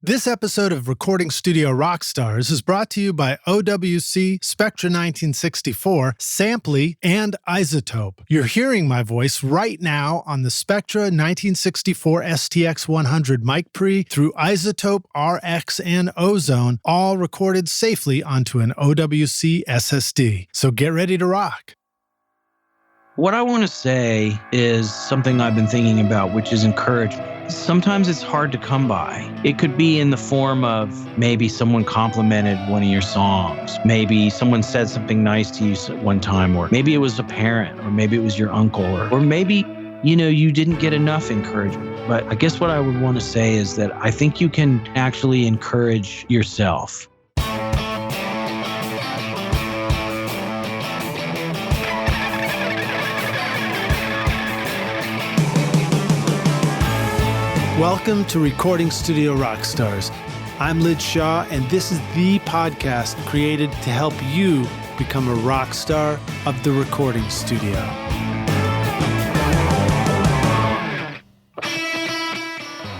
This episode of Recording Studio Rockstars is brought to you by OWC, Spectra 1964, Sampley, and Isotope. You're hearing my voice right now on the Spectra 1964 STX 100 mic pre through Isotope, RX, and Ozone, all recorded safely onto an OWC SSD. So get ready to rock. What I want to say is something I've been thinking about, which is encouragement. Sometimes it's hard to come by. It could be in the form of maybe someone complimented one of your songs. Maybe someone said something nice to you one time, or maybe it was a parent, or maybe it was your uncle, or maybe, you didn't get enough encouragement. But I guess what I would want to say is that I think you can actually encourage yourself. Welcome to Recording Studio Rockstars. I'm Lynch Shaw, and this is the podcast created to help you become a rock star of the recording studio.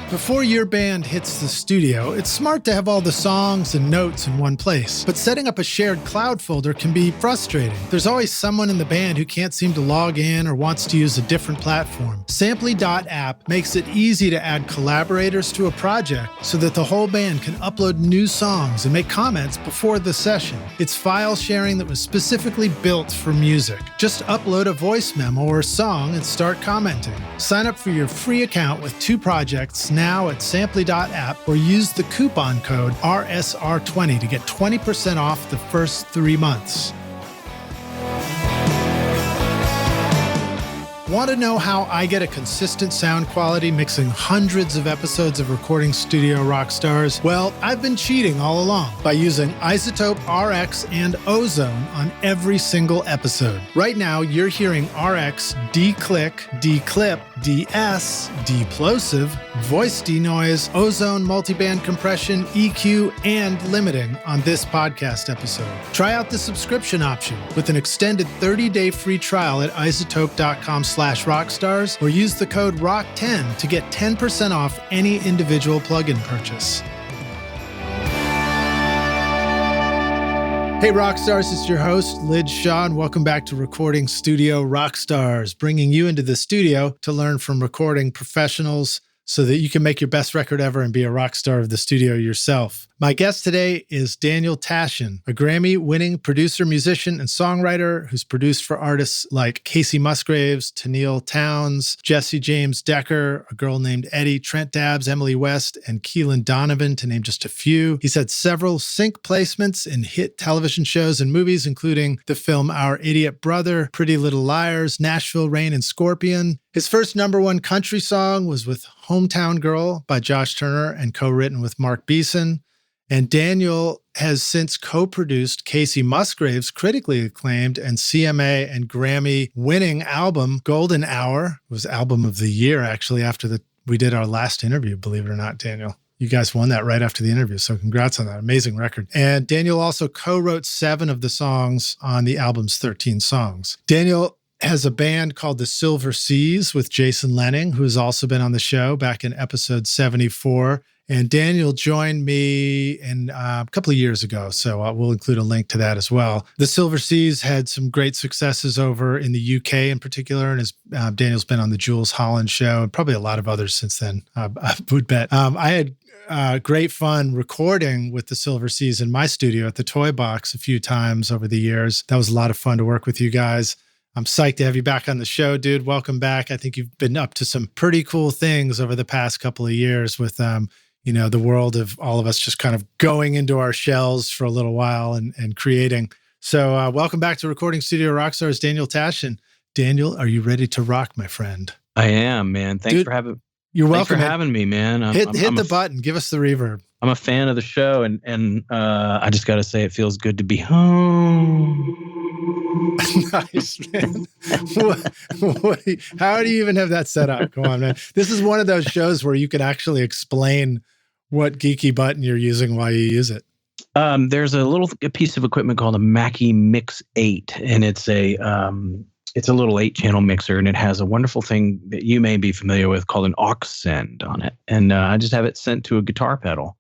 Before your band hits the studio, it's smart to have all the songs and notes in one place. But setting up a shared cloud folder can be frustrating. There's always someone in the band who can't seem to log in or wants to use a different platform. Sampley.app makes it easy to add collaborators to a project so that the whole band can upload new songs and make comments before the session. It's file sharing that was specifically built for music. Just upload a voice memo or song and start commenting. Sign up for your free account with 2 projects now at Sampley.app or use the coupon code RSR20 to get 20% off the first 3 months. Want to know how I get a consistent sound quality mixing hundreds of episodes of Recording Studio Rockstars? Well, I've been cheating all along by using Isotope, RX, and Ozone on every single episode. Right now, you're hearing RX declick, declip, DS, deplosive, voice denoise, Ozone multiband compression, EQ, and limiting on this podcast episode. Try out the subscription option with an extended 30-day free trial at isotope.com/rockstars or use the code ROCK10 to get 10% off any individual plugin purchase. Hey Rockstars, it's your host, Lynch Shaw, and welcome back to Recording Studio Rockstars, bringing you into the studio to learn from recording professionals so that you can make your best record ever and be a rock star of the studio yourself. My guest today is Daniel Tashian, a Grammy-winning producer, musician, and songwriter who's produced for artists like Kacey Musgraves, Tenille Townes, Jessie James Decker, a girl named Eddie, Trent Dabbs, Emily West, and Keelan Donovan, to name just a few. He's had several sync placements in hit television shows and movies, including the film Our Idiot Brother, Pretty Little Liars, Nashville, Rain, and Scorpion. His first #1 country song was with Hometown Girl by Josh Turner and co-written with Marc Beeson. And Daniel has since co-produced Kacey Musgrave's critically acclaimed and CMA and Grammy winning album, Golden Hour. It was album of the year, actually, after we did our last interview, believe it or not, Daniel. You guys won that right after the interview, so congrats on that. Amazing record. And Daniel also co-wrote 7 of the songs on the album's 13 songs. Daniel has a band called the Silver Seas with Jason Lehning, who's also been on the show back in episode 74. And Daniel joined me in a couple of years ago, so we'll include a link to that as well. The Silver Seas had some great successes over in the UK in particular, and Daniel's been on the Jules Holland Show, and probably a lot of others since then, I would bet. I had great fun recording with the Silver Seas in my studio at the Toy Box a few times over the years. That was a lot of fun to work with you guys. I'm psyched to have you back on the show, dude. Welcome back. I think you've been up to some pretty cool things over the past couple of years with the world of all of us just kind of going into our shells for a little while and creating. So welcome back to Recording Studio Rockstars, Daniel Tashian. Daniel, are you ready to rock, my friend? I am, man. Thanks for having me, man. Hit the button. Give us the reverb. I'm a fan of the show, and I just got to say it feels good to be home. Nice, man. How do you even have that set up? Come on, man. This is one of those shows where you can actually explain what geeky button you're using while you use it. There's a piece of equipment called a Mackie Mix 8, and it's a little 8-channel mixer, and it has a wonderful thing that you may be familiar with called an aux send on it. And I just have it sent to a guitar pedal.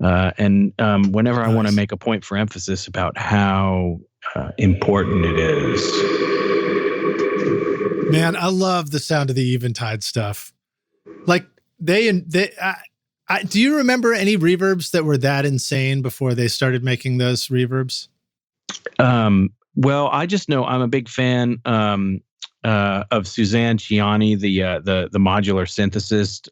And whenever I want to Nice. make a point for emphasis about how important it is. Man, I love the sound of the Eventide stuff. Like do you remember any reverbs that were that insane before they started making those reverbs? Well, I just know I'm a big fan of Suzanne Ciani, the modular synthesist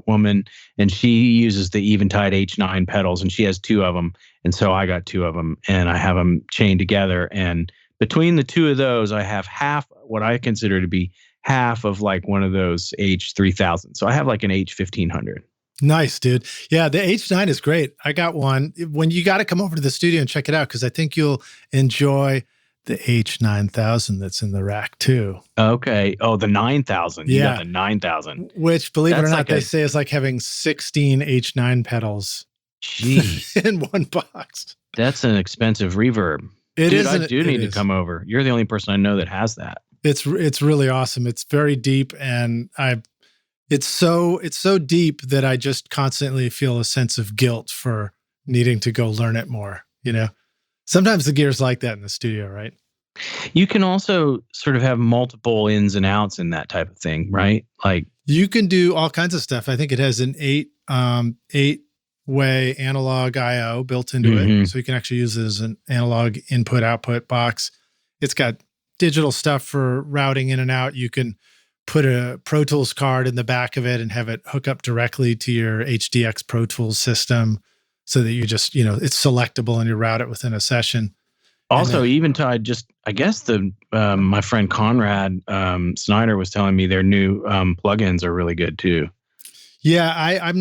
woman, and she uses the Eventide H9 pedals, and she has 2 of them, and so I got 2 of them, and I have them chained together, and between the 2 of those, I have half what I consider to be half of like one of those H3000. So I have like an H1500. Nice, dude. Yeah, the H9 is great. I got one. When you got to come over to the studio and check it out, because I think you'll enjoy the H9000 that's in the rack too. Okay. Oh, the 9000. You got the 9000. Which, believe it or not, like they say is like having 16 H9 pedals in one box. That's an expensive reverb. It Dude, is. I do need to come over. You're the only person I know that has that. It's really awesome. It's very deep, and it's so deep that I just constantly feel a sense of guilt for needing to go learn it more. You know, sometimes the gear's like that in the studio, right? You can also sort of have multiple ins and outs in that type of thing, right? Like you can do all kinds of stuff. I think it has an 8-way analog I/O built into it, so you can actually use it as an analog input-output box. It's got digital stuff for routing in and out. You can put a Pro Tools card in the back of it and have it hook up directly to your HDX Pro Tools system, so that you just, it's selectable and you route it within a session. Also, Eventide, I guess my friend Conrad Snyder was telling me their new plugins are really good too. Yeah, I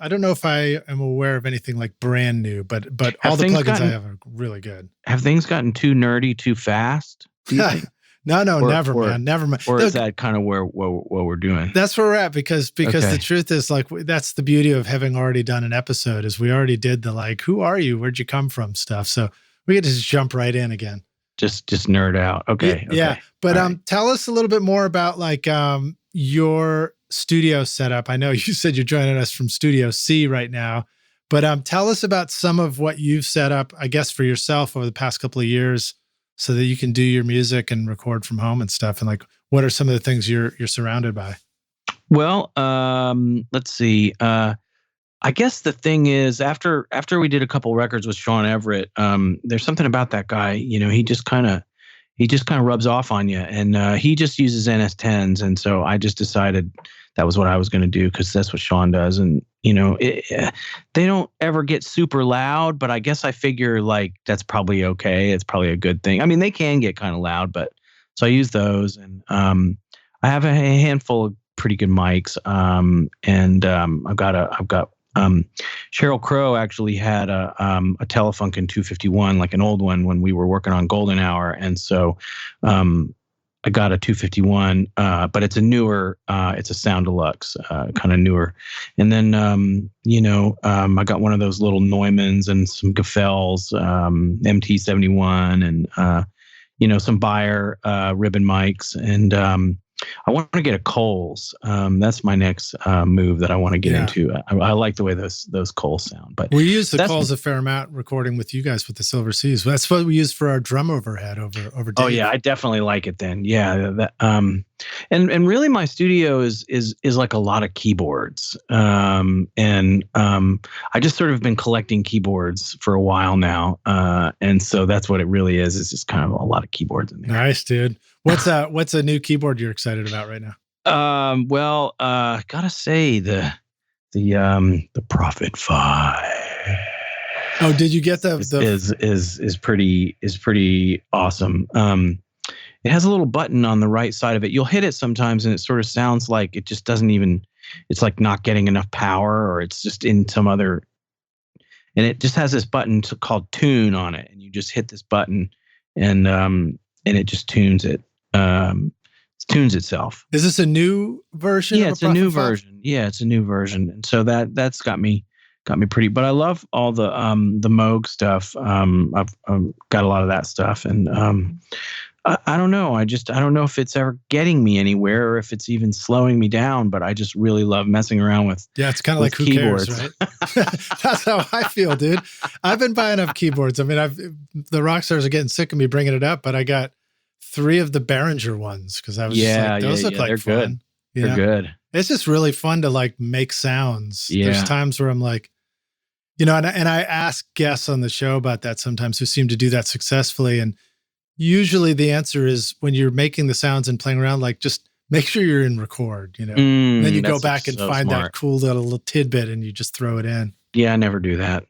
don't know if I am aware of anything like brand new, but all the plugins I have are really good. Have things gotten too nerdy too fast? Do you think? No, never, man. Never, man. Or is that kind of where what we're doing? That's where we're at, because the truth is, like, that's the beauty of having already done an episode, is we already did the, like, who are you? Where'd you come from stuff. So we get to just jump right in again. Just nerd out. Okay. Yeah. But tell us a little bit more about like your studio setup. I know you said you're joining us from Studio C right now, but tell us about some of what you've set up, I guess, for yourself over the past couple of years, so that you can do your music and record from home and stuff. And like, what are some of the things you're surrounded by? Well, let's see. I guess the thing is, after we did a couple records with Sean Everett, there's something about that guy. He just kind of rubs off on you, and he just uses NS10s, and so I just decided that was what I was going to do, because that's what Sean does. And they don't ever get super loud, but I guess I figure like that's probably okay. It's probably a good thing. I mean, they can get kind of loud, but so I use those, and I have a handful of pretty good mics, and I've got. Sheryl Crow actually had a Telefunken 251, like an old one, when we were working on Golden Hour, and so I got a 251, but it's a newer, it's a Sound Deluxe, kind of newer. And then I got one of those little Neumanns and some Gefels, MT71, and some Beyer ribbon mics, and I want to get a Coles. That's my next move that I want to get into. I like the way those Coles sound. But we use the Coles a fair amount recording with you guys with the Silver Seas. That's what we use for our drum overhead over Dave. Oh yeah, I definitely like it then. Yeah, and really my studio is like a lot of keyboards. And I just sort of been collecting keyboards for a while now. And so that's what it really is. It's just kind of a lot of keyboards in there. Nice, dude. What's a new keyboard you're excited about right now? Gotta say the Prophet 5. Oh, did you get the is pretty awesome. It has a little button on the right side of it. You'll hit it sometimes and it sort of sounds like it just doesn't even, it's like not getting enough power, or it's just in some other, and it just has this button called tune on it, and you just hit this button and it just tunes it. Tunes itself. Is this a new version? Yeah, it's a new version. Yeah, it's a new version, and so that's got me pretty. But I love all the Moog stuff. I've got a lot of that stuff, and I don't know. I don't know if it's ever getting me anywhere, or if it's even slowing me down. But I just really love messing around with. Yeah, it's kind of like who keyboards. cares, right? That's how I feel, dude. I've been buying up keyboards. I mean, the rock stars are getting sick of me bringing it up, but I got 3 of the Behringer ones because I was just like, those look like they're fun. Good. They're good. It's just really fun to like make sounds. Yeah. There's times where I'm like, and I ask guests on the show about that sometimes who seem to do that successfully. And usually the answer is when you're making the sounds and playing around, like just make sure you're in record, and then you go back and find that cool little tidbit and you just throw it in. Yeah, I never do that.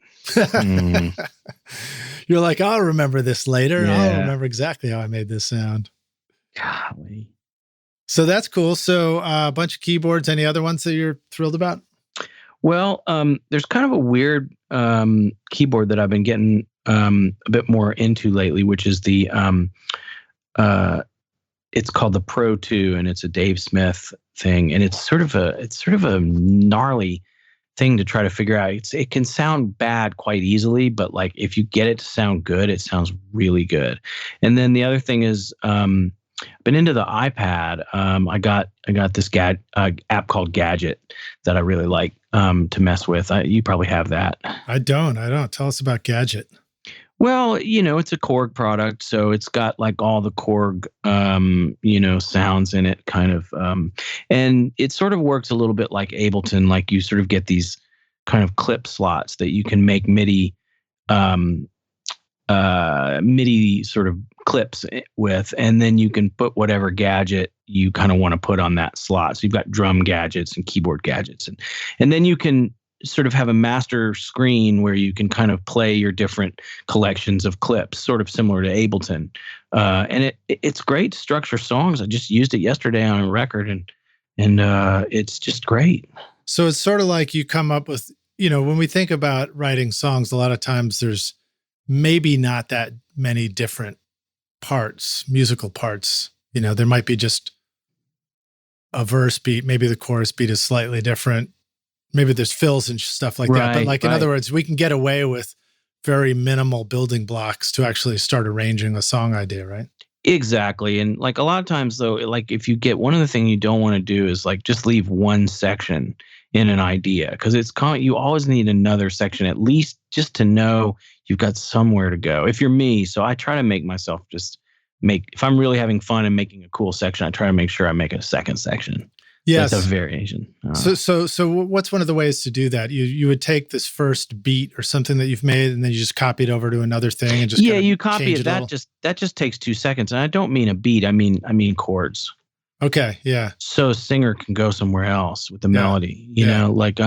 You're like, I'll remember this later. Yeah. I'll remember exactly how I made this sound. Golly. So that's cool. So a bunch of keyboards. Any other ones that you're thrilled about? Well, there's kind of a weird keyboard that I've been getting a bit more into lately, which is the it's called the Pro 2, and it's a Dave Smith thing, and it's sort of a gnarly thing to try to figure out. It can sound bad quite easily, but like if you get it to sound good, it sounds really good. And then the other thing is, been into the iPad. I got this app called Gadget that I really like to mess with. You probably have that. I don't. Tell us about Gadget. Well, it's a Korg product, so it's got like all the Korg, sounds in it, kind of, and it sort of works a little bit like Ableton. Like you sort of get these kind of clip slots that you can make MIDI sort of clips with, and then you can put whatever gadget you kind of want to put on that slot. So you've got drum gadgets and keyboard gadgets, and then you can sort of have a master screen where you can kind of play your different collections of clips, sort of similar to Ableton. And it's great to structure songs. I just used it yesterday on a record, and it's just great. So it's sort of like you come up with, when we think about writing songs, a lot of times there's maybe not that many different parts, musical parts. There might be just a verse beat. Maybe the chorus beat is slightly different. Maybe there's fills and stuff like that. But like, in other words, we can get away with very minimal building blocks to actually start arranging a song idea, right? Exactly. And like a lot of times though, like if you get, one of the things you don't want to do is like just leave one section in an idea, because you always need another section, at least just to know you've got somewhere to go. If you're me, so I try to make myself if I'm really having fun and making a cool section, I try to make sure I make a second section. Yes. That's a variation. So what's one of the ways to do that? You would take this first beat or something that you've made, and then you just copy it over to another thing and just you copy it. That just takes 2 seconds. And I don't mean a beat. I mean chords. Okay. Yeah. So a singer can go somewhere else with the melody. Like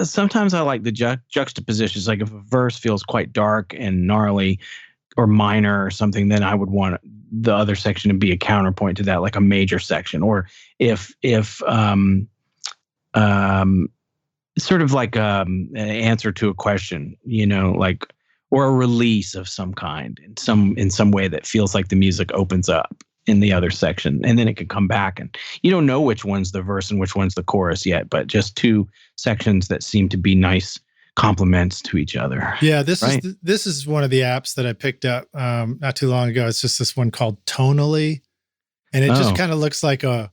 sometimes I like the juxtapositions. Like if a verse feels quite dark and gnarly or minor or something, then I would want the other section to be a counterpoint to that, like a major section. Or if sort of like an answer to a question, like, or a release of some kind in some way that feels like the music opens up in the other section, and then it could come back, and you don't know which one's the verse and which one's the chorus yet, but just 2 sections that seem to be nice complements to each other. Yeah, this is one of the apps that I picked up not too long ago. It's just this one called Tonally, and it just kind of looks like a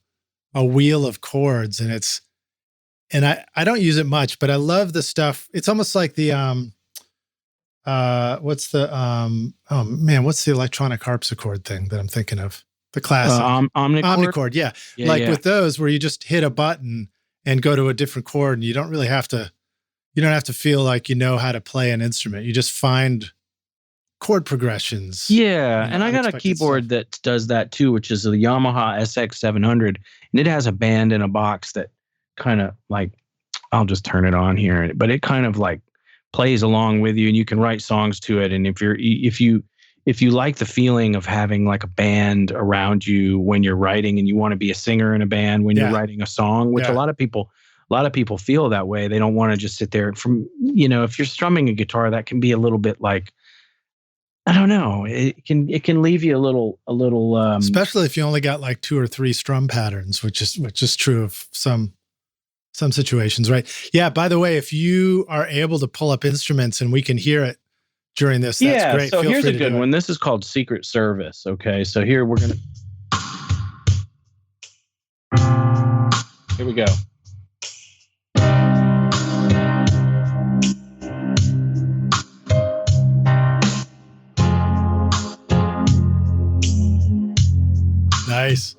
wheel of chords, and I don't use it much, but I love the stuff. It's almost like the what's the electronic harpsichord thing that I'm thinking of? The classic Omnichord. Yeah. With those where you just hit a button and go to a different chord, and you don't have to feel like you know how to play an instrument. You just find chord progressions. Yeah, and I got a keyboard that does that too, which is a Yamaha SX700, and it has a band in a box that kind of like, I'll just turn it on here, but it kind of like plays along with you, and you can write songs to it. And if you like the feeling of having like a band around you when you're writing, and you want to be a singer in a band when you're writing a song, which a lot of people feel that way. They don't want to just sit there. If you're strumming a guitar, that can be a little bit like, I don't know. It can leave you a little. Especially if you only got like 2 or 3 strum patterns, which is true of some situations, right? Yeah. By the way, if you are able to pull up instruments and we can hear it during this, that's great. So here's a good one. This is called Secret Service. Okay, so here we're gonna. Here we go. Nice.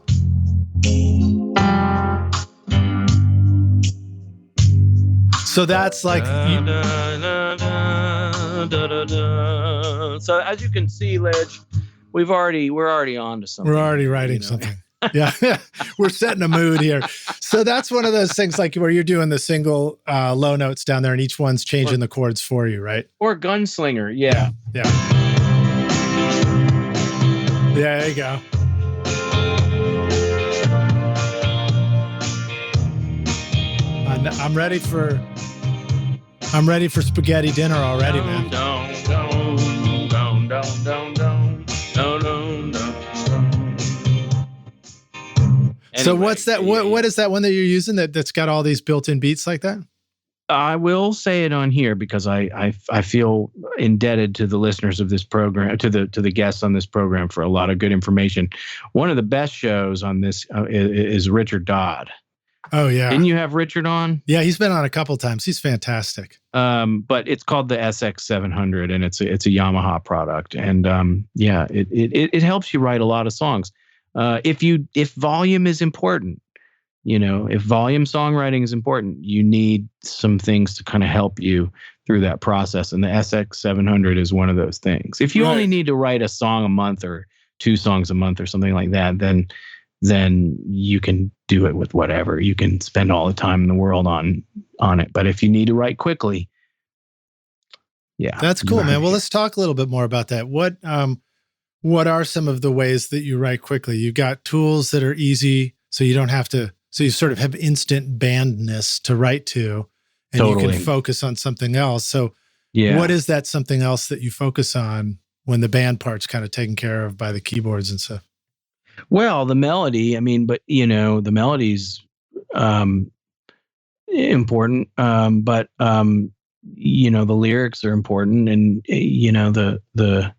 So that's like... So as you can see, Lidge, we're already on to something. We're already writing something. Yeah. We're setting a mood here. So that's one of those things like where you're doing the single low notes down there and each one's changing the chords for you, right? Or Gunslinger. Yeah. Yeah. Yeah, there you go. I'm ready for spaghetti dinner already, man. So what's that? What is that one that you're using that's got all these built-in beats like that? I will say it on here because I feel indebted to the listeners of this program, to the guests on this program for a lot of good information. One of the best shows on this is Richard Dodd. Oh yeah. Didn't you have Richard on? Yeah, he's been on a couple times. He's fantastic. But it's called the SX700 and it's a Yamaha product. And it helps you write a lot of songs. If volume is important, if volume songwriting is important, you need some things to kind of help you through that process. And the SX700 is one of those things. If you only need to write a song a month or 2 songs a month or something like that, then you can do it with whatever. You can spend all the time in the world on it. But if you need to write quickly, yeah. That's cool, man. Well, let's talk a little bit more about that. What are some of the ways that you write quickly? You got tools that are easy, so you don't have to, so you sort of have instant bandness to write to, and you can focus on something else. So what is that something else that you focus on when the band part's kind of taken care of by the keyboards and stuff? Well, the melody, the melody's important, but the lyrics are important, and the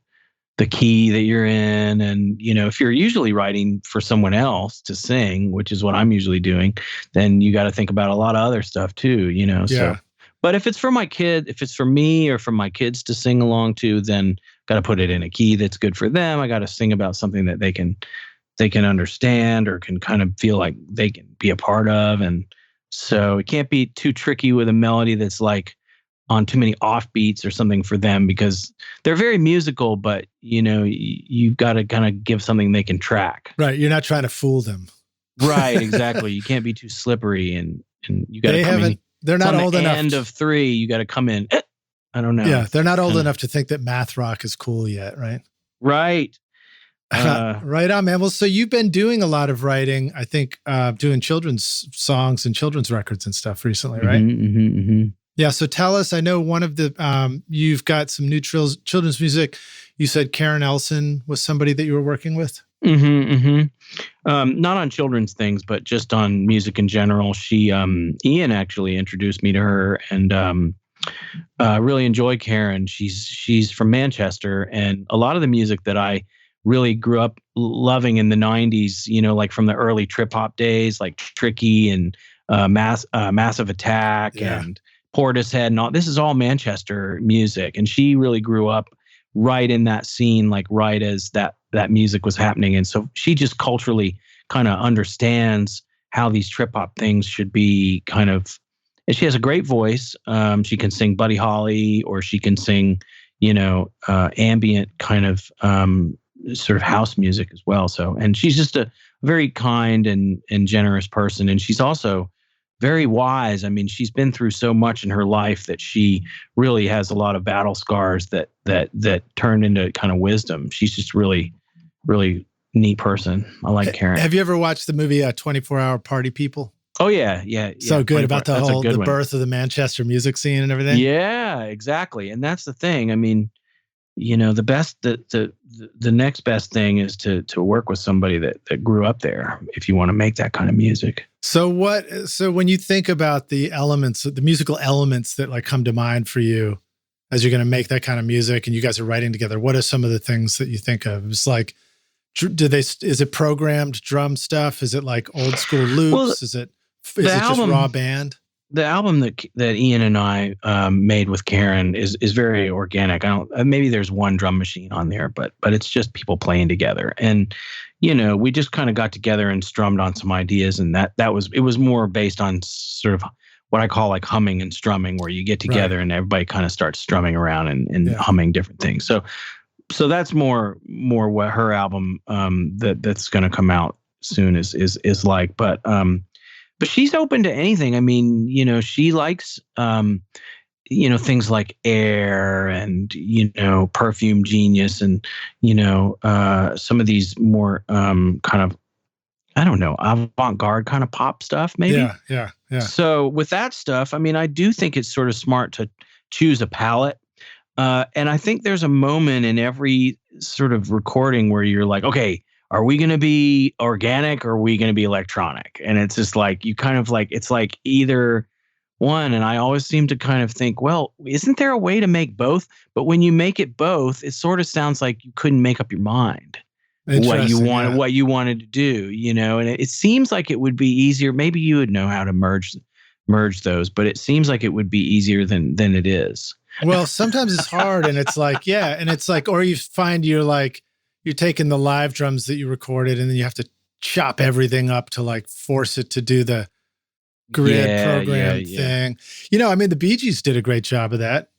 key that you're in, and if you're usually writing for someone else to sing, which is what I'm usually doing, then you got to think about a lot of other stuff too, So, but if it's for my kid, if it's for me or for my kids to sing along to, then got to put it in a key that's good for them. I got to sing about something that they can understand or can kind of feel like they can be a part of. And so it can't be too tricky with a melody that's like on too many offbeats or something for them, because they're very musical, but you've got to kind of give something they can track. Right. You're not trying to fool them. Right. Exactly. You can't be too slippery, and you got to come in. They're not old enough. End of 3, you got to come in. I don't know. Yeah. They're not old enough to think that math rock is cool yet. Right. Right. Right on, man. Well, so you've been doing a lot of writing, I think, doing children's songs and children's records and stuff recently, right? Yeah. So tell us, I know one of the, you've got some new children's music. You said Karen Elson was somebody that you were working with? Not on children's things, but just on music in general. She, Ian actually introduced me to her, and really enjoy Karen. She's from Manchester, and a lot of the music that I really grew up loving in the 90s, like from the early trip hop days, like Tricky and Massive Attack and Portishead and all. This is all Manchester music, and she really grew up right in that scene, like right as that music was happening. And so she just culturally kind of understands how these trip hop things should be kind of, and she has a great voice. She can sing Buddy Holly, or she can sing, ambient kind of sort of house music as well. So, and she's just a very kind and generous person. And she's also very wise. I mean, she's been through so much in her life that she really has a lot of battle scars that turn into kind of wisdom. She's just really, really neat person. I like Karen. Have you ever watched the movie 24 Hour Party People? Oh yeah. So good, about the birth of the Manchester music scene and everything. Yeah, exactly. And that's the thing. I mean, the next best thing is to work with somebody that grew up there, if you want to make that kind of music. So when you think about the musical elements that like come to mind for you as you're going to make that kind of music and you guys are writing together, what are some of the things that you think of? It's like, is it programmed drum stuff? Is it like old school loops? Is it just raw band? the album that Ian and I made with Karen is very organic. Maybe there's one drum machine on there, but it's just people playing together. And we just kind of got together and strummed on some ideas, and it was more based on sort of what I call like humming and strumming, where you get together and everybody kind of starts strumming around and humming different things. So that's more what her album that's going to come out soon is like. But she's open to anything. I mean, she likes things like Air and Perfume Genius and some of these more kind of, I don't know, avant-garde kind of pop stuff, maybe. Yeah. So with that stuff, I mean, I do think it's sort of smart to choose a palette. And I think there's a moment in every sort of recording where you're like, okay, are we going to be organic or are we going to be electronic? And it's just like, you kind of like, it's like either one. And I always seem to kind of think, well, isn't there a way to make both? But when you make it both, it sort of sounds like you couldn't make up your mind what you wanted to do, and it seems like it would be easier. Maybe you would know how to merge those, but it seems like it would be easier than it is. Well, sometimes it's hard, and it's like, and it's like, or you find you're taking the live drums that you recorded, and then you have to chop everything up to like force it to do the grid program thing. I mean, the Bee Gees did a great job of that.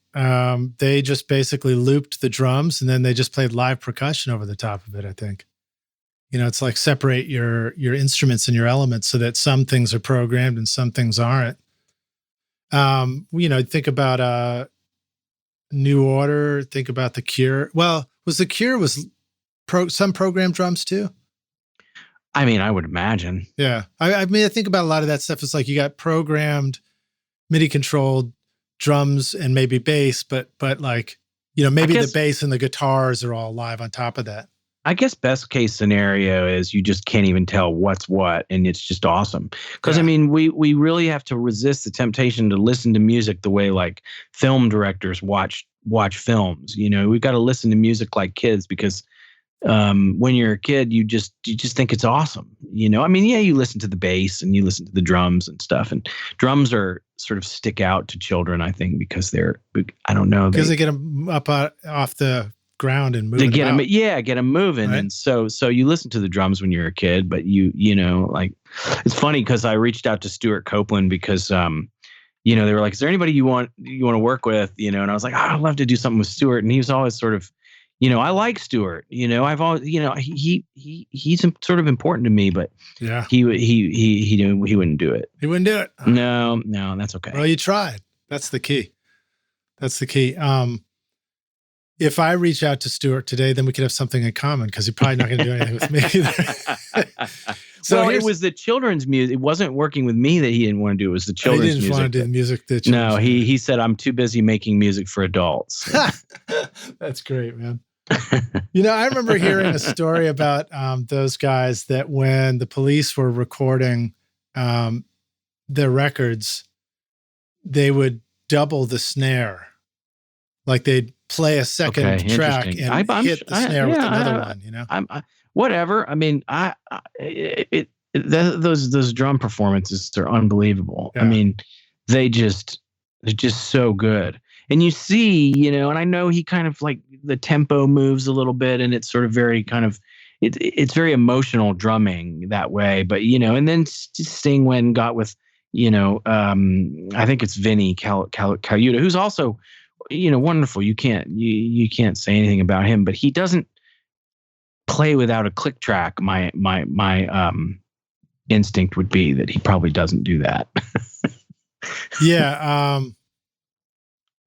They just basically looped the drums and then they just played live percussion over the top of it, I think. It's like separate your instruments and your elements so that some things are programmed and some things aren't. Think about New Order, think about The Cure. Well, The Cure some programmed drums too? I mean, I would imagine. Yeah. I mean, I think about a lot of that stuff. It's like you got programmed, MIDI controlled drums and maybe bass, but like, maybe the bass and the guitars are all live on top of that. I guess best case scenario is you just can't even tell what's what, and it's just awesome. Because I mean, we really have to resist the temptation to listen to music the way like film directors watch films. We've got to listen to music like kids because when you're a kid, you just think it's awesome. I mean, you listen to the bass and you listen to the drums and stuff, and drums are sort of stick out to children, I think, because I don't know. Because they get them up off the ground and moving. Get them moving. Right. And so you listen to the drums when you're a kid, but like, it's funny because I reached out to Stuart Copeland because, they were like, is there anybody you want to work with? And I was like, I'd love to do something with Stuart. And he was always sort of, I like Stuart, I've always, he's sort of important to me, but he wouldn't do it. He wouldn't do it. No, that's okay. Well, you tried. That's the key. If I reach out to Stuart today, then we could have something in common because he's probably not going to do anything with me either. So it was the children's music. It wasn't working with me that he didn't want to do. It was the children's music. He didn't want to do the music. No, he said, I'm too busy making music for adults. That's great, man. I remember hearing a story about those guys that when the Police were recording their records, they would double the snare. Like they'd play a second track and hit the snare with another one, whatever. I mean, those drum performances are unbelievable. Yeah. I mean, they're just so good. And you see, and I know he kind of like the tempo moves a little bit and it's sort of very kind of, it's very emotional drumming that way. But, and then Sting when got with, I think it's Vinny Colaiuta, who's also, wonderful. You can't say anything about him, but he doesn't play without a click track. My instinct would be that he probably doesn't do that. Yeah.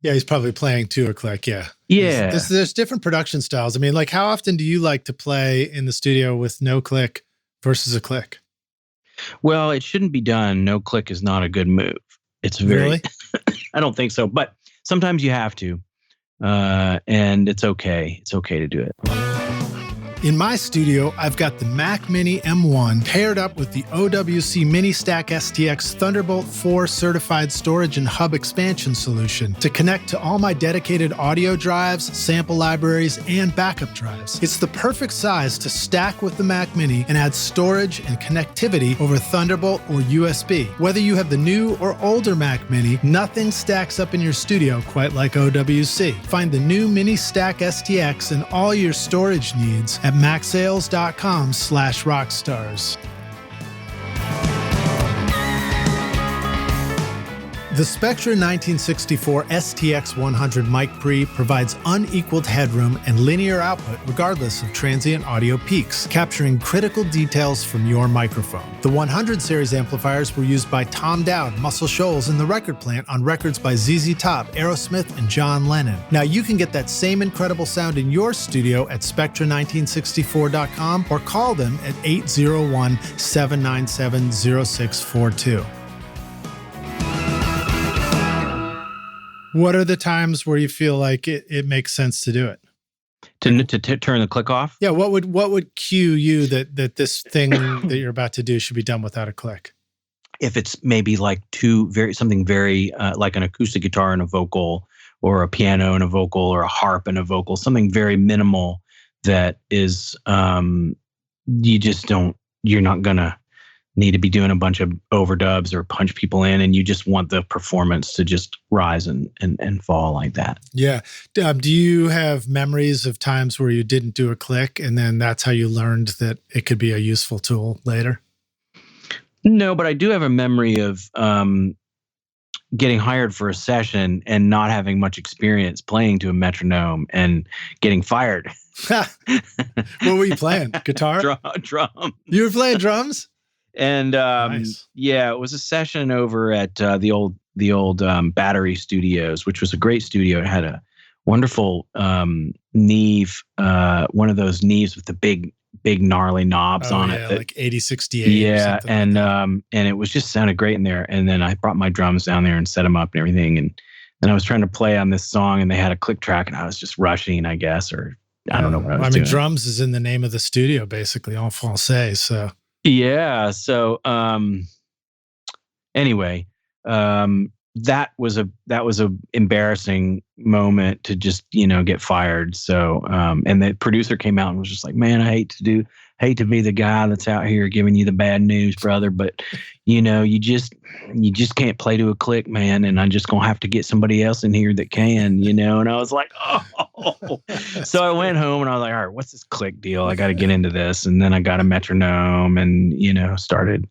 He's probably playing to a click. Yeah. Yeah. There's different production styles. I mean, like how often do you like to play in the studio with no click versus a click? Well, it shouldn't be done. No click is not a good move. It's really, I don't think so, but sometimes you have to, and it's okay. It's okay to do it. In my studio, I've got the Mac Mini M1 paired up with the OWC Mini Stack STX Thunderbolt 4 certified storage and hub expansion solution to connect to all my dedicated audio drives, sample libraries, and backup drives. It's the perfect size to stack with the Mac Mini and add storage and connectivity over Thunderbolt or USB. Whether you have the new or older Mac Mini, nothing stacks up in your studio quite like OWC. Find the new Mini Stack STX and all your storage needs at macsales.com/rockstars. The Spectra 1964 STX 100 mic pre provides unequaled headroom and linear output regardless of transient audio peaks, capturing critical details from your microphone. The 100 series amplifiers were used by Tom Dowd, Muscle Shoals, and the Record Plant on records by ZZ Top, Aerosmith, and John Lennon. Now you can get that same incredible sound in your studio at spectra1964.com or call them at 801-797-0642. What are the times where you feel like it makes sense to do it? To turn the click off? Yeah. What would cue you that this thing that you're about to do should be done without a click? If it's maybe like something very like an acoustic guitar and a vocal, or a piano and a vocal, or a harp and a vocal, something very minimal that is you're not gonna need to be doing a bunch of overdubs or punch people in, and you just want the performance to just rise and fall like that. Yeah. Do you have memories of times where you didn't do a click and then that's how you learned that it could be a useful tool later? No, but I do have a memory of getting hired for a session and not having much experience playing to a metronome and getting fired. What were you playing? Guitar? Drum. You were playing drums? And nice. Yeah, it was a session over at the old Battery Studios, which was a great studio. It had a wonderful Neve, one of those Neves with the big gnarly knobs on it. Like 8068. Yeah, and it was just sounded great in there. And then I brought my drums down there and set them up and everything. And then I was trying to play on this song, and they had a click track, and I was just rushing, I guess, or I don't know what I was doing. Drums is in the name of the studio, basically, en français. So. Yeah. So, anyway, that was a embarrassing moment to just, get fired. So, and the producer came out and was just like, man, I hate to be the guy that's out here giving you the bad news, brother. But, you just can't play to a click, man. And I'm just going to have to get somebody else in here that can, and I was like, oh. So I went home and I was like, all right, what's this click deal? I got to get into this. And then I got a metronome and, started.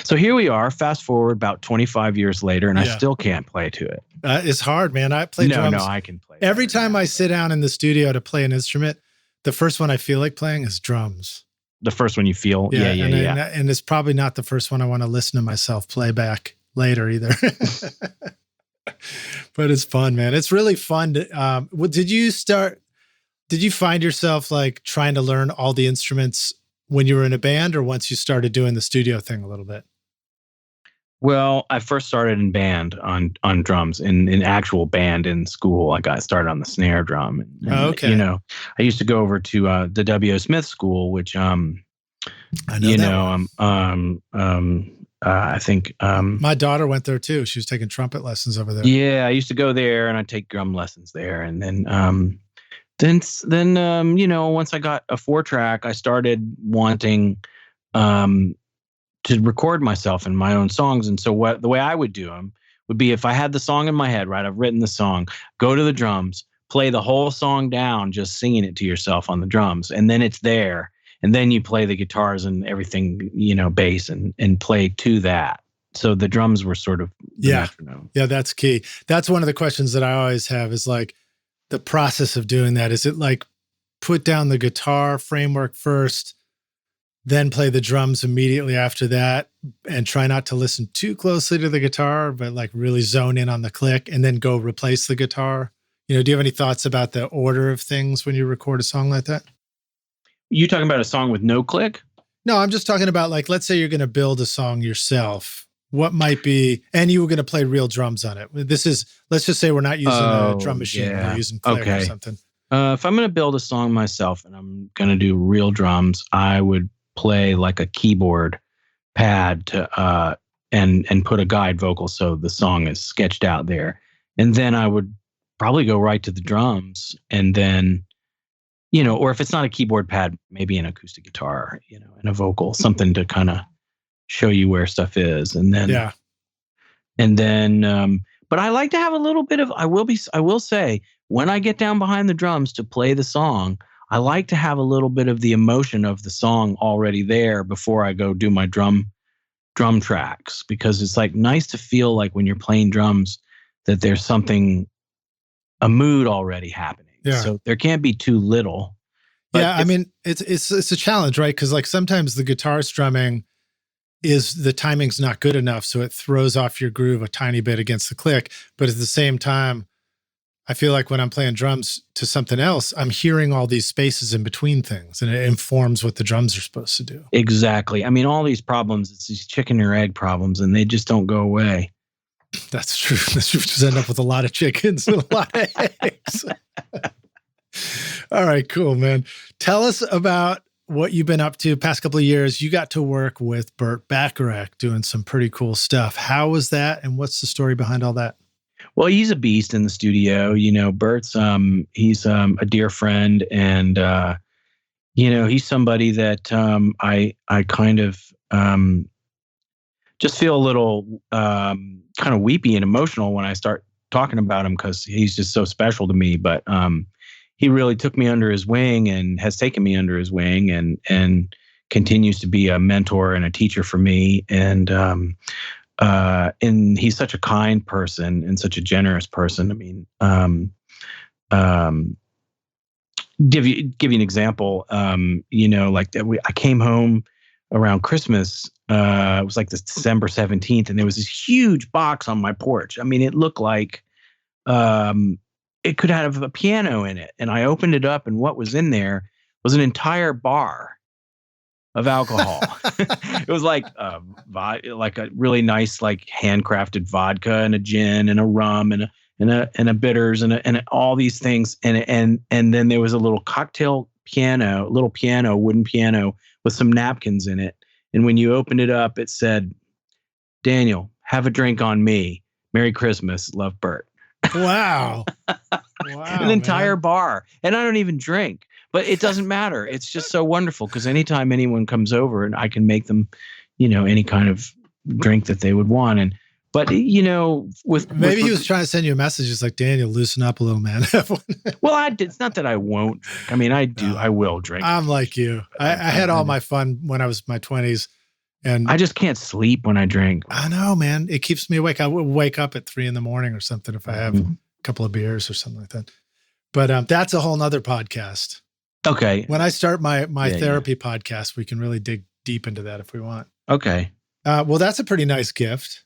So here we are, fast forward about 25 years later, and I still can't play to it. It's hard, man. I play drums. No, I can play. Every time I sit down in the studio to play an instrument, the first one I feel like playing is drums. The first one you feel? Yeah. And it's probably not the first one I want to listen to myself play back later either. But it's fun, man. It's really fun. Did you find yourself like trying to learn all the instruments when you were in a band, or once you started doing the studio thing a little bit? Well, I first started in band on drums, in actual band in school. I got started on the snare drum. And, okay. I used to go over to the W.O. Smith School, which I think my daughter went there too. She was taking trumpet lessons over there. Yeah, I used to go there and I'd take drum lessons there, and then once I got a 4-track, I started wanting to record myself in my own songs. And so the way I would do them would be, if I had the song in my head, right, I've written the song, go to the drums, play the whole song down, just singing it to yourself on the drums. And then it's there. And then you play the guitars and everything, bass and play to that. So the drums were sort of the metronome. Yeah, that's key. That's one of the questions that I always have is like the process of doing that. Is it like put down the guitar framework first, then play the drums immediately after that, and try not to listen too closely to the guitar, but like really zone in on the click and then go replace the guitar? Do you have any thoughts about the order of things when you record a song like that? You talking about a song with no click? No, I'm just talking about, like, let's say you're going to build a song yourself. What might be, and you were going to play real drums on it. Let's just say we're not using a drum machine. We're using click or something. If I'm going to build a song myself and I'm going to do real drums, I would play like a keyboard pad to and put a guide vocal so the song is sketched out there. And then I would probably go right to the drums, and then, or if it's not a keyboard pad, maybe an acoustic guitar, and a vocal, something to kind of show you where stuff is. And then, but I like to have a little bit of, I will say, when I get down behind the drums to play the song, I like to have a little bit of the emotion of the song already there before I go do my drum tracks, because it's like nice to feel like when you're playing drums that there's a mood already happening. Yeah. So there can't be too little. Yeah, I mean, it's a challenge, right? Because like sometimes the guitar strumming the timing's not good enough, so it throws off your groove a tiny bit against the click. But at the same time, I feel like when I'm playing drums to something else, I'm hearing all these spaces in between things, and it informs what the drums are supposed to do. Exactly. I mean, all these problems, it's these chicken or egg problems, and they just don't go away. That's true. That's true. Just end up with a lot of chickens and a lot of eggs. All right, cool, man. Tell us about what you've been up to past couple of years. You got to work with Burt Bacharach doing some pretty cool stuff. How was that, and what's the story behind all that? Well, he's a beast in the studio. Burt's he's a dear friend, and he's somebody that I kind of just feel a little kind of weepy and emotional when I start talking about him, because he's just so special to me. But he really took me under his wing and has taken me under his wing, and continues to be a mentor and a teacher for me. And he's such a kind person and such a generous person. I mean, give you an example. Like I came home around Christmas. It was like this December 17th, and there was this huge box on my porch. I mean, it looked like it could have a piano in it. And I opened it up, and what was in there was an entire bar of alcohol. It was like a really nice, like handcrafted vodka and a gin and a rum and a bitters and all these things. And then there was a little cocktail piano, wooden piano with some napkins in it. And when you opened it up, it said, "Daniel, have a drink on me. Merry Christmas. Love, Burt." Wow. An entire bar. And I don't even drink. But it doesn't matter. It's just so wonderful, because anytime anyone comes over, and I can make them, any kind of drink that they would want. But he was trying to send you a message. It's like, Daniel, loosen up a little, man. Well, it's not that I won't drink. I mean, I do. No, I will drink. I'm like you. I had all my fun when I was in my 20s. And I just can't sleep when I drink. I know, man. It keeps me awake. I will wake up at 3 a.m. or something if I have a couple of beers or something like that. But that's a whole nother podcast. Okay. When I start my therapy podcast, we can really dig deep into that if we want. Okay. Well, that's a pretty nice gift.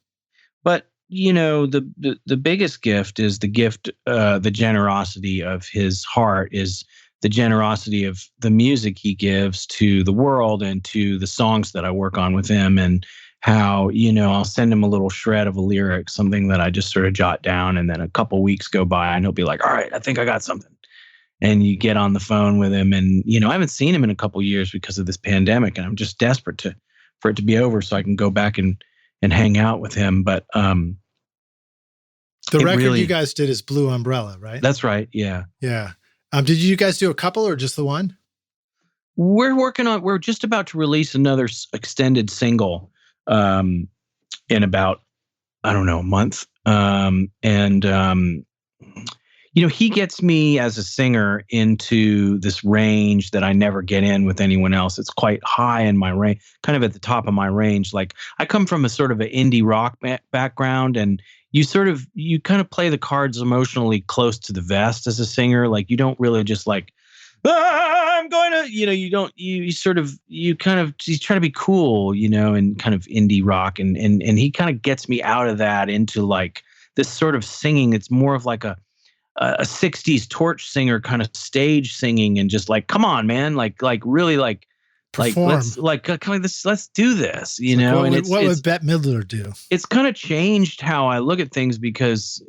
But, the biggest gift is the gift, the generosity of his heart, is the generosity of the music he gives to the world and to the songs that I work on with him, and how, I'll send him a little shred of a lyric, something that I just sort of jot down, and then a couple weeks go by and he'll be like, "All right, I think I got something." And you get on the phone with him, and, I haven't seen him in a couple of years because of this pandemic, and I'm just desperate for it to be over so I can go back and hang out with him. But the record you guys did is Blue Umbrella, right? That's right. Yeah. Yeah. Did you guys do a couple or just the one? We're just about to release another extended single in about, I don't know, a month. He gets me as a singer into this range that I never get in with anyone else. It's quite high in my range, kind of at the top of my range. Like, I come from a sort of an indie rock background, and you kind of play the cards emotionally close to the vest as a singer. Like, you don't really just like, I'm going to, you try to be cool, and kind of indie rock. And he kind of gets me out of that into like this sort of singing. It's more of like a 60s torch singer kind of stage singing, and just like, come on, man, like really like perform. Let's do this, What would Bette Midler do? It's kind of changed how I look at things, because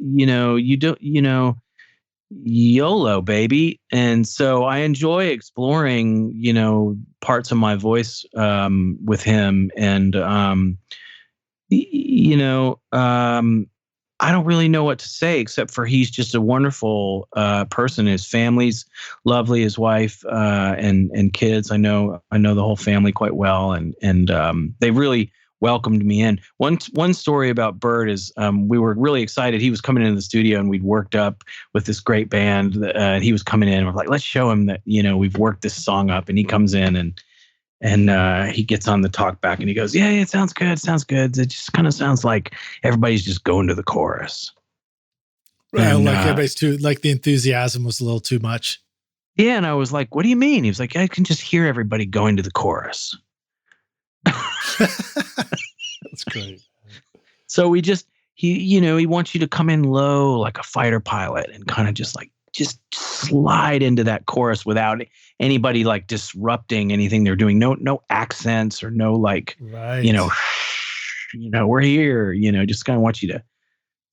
YOLO, baby. And so I enjoy exploring, parts of my voice with him. And, I don't really know what to say except for he's just a wonderful person. His family's lovely, his wife and kids. I know the whole family quite well, and they really welcomed me in. One story about Burt is we were really excited. He was coming into the studio, and we'd worked up with this great band. And he was coming in, and we're like, let's show him that we've worked this song up. And he comes in and he gets on the talk back, and he goes, yeah, it sounds good. It sounds good. It just kind of sounds like everybody's just going to the chorus. Right. And, like everybody's too, like the enthusiasm was a little too much. Yeah. And I was like, what do you mean? He was like, I can just hear everybody going to the chorus. That's great. So he wants you to come in low like a fighter pilot and kind of just slide into that chorus without anybody like disrupting anything they're doing. No accents or no like, right. We're here, just kind of want you to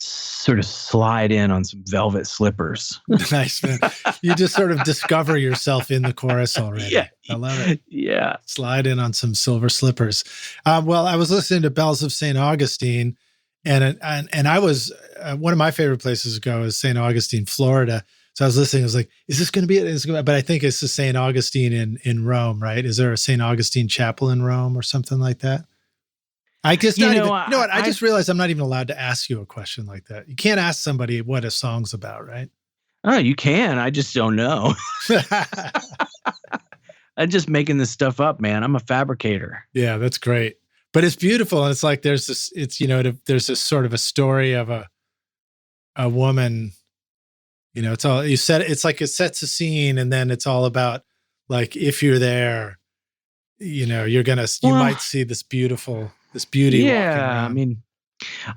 sort of slide in on some velvet slippers. Nice, man. You just sort of discover yourself in the chorus already. Yeah. I love it. Yeah. Slide in on some silver slippers. Well, I was listening to Bells of St. Augustine, and I was, one of my favorite places to go is St. Augustine, Florida. So I was listening. I was like, "Is this going to be it?" But I think it's the St. Augustine in Rome, right? Is there a St. Augustine chapel in Rome or something like that? I just you know what? I just realized I'm not even allowed to ask you a question like that. You can't ask somebody what a song's about, right? Oh, you can. I just don't know. I'm just making this stuff up, man. I'm a fabricator. Yeah, that's great. But it's beautiful, and it's like there's this. There's this sort of a story of a woman. It's all you said. It's like it sets a scene, and then it's all about like if you're there, you might see this beauty. Yeah, I mean,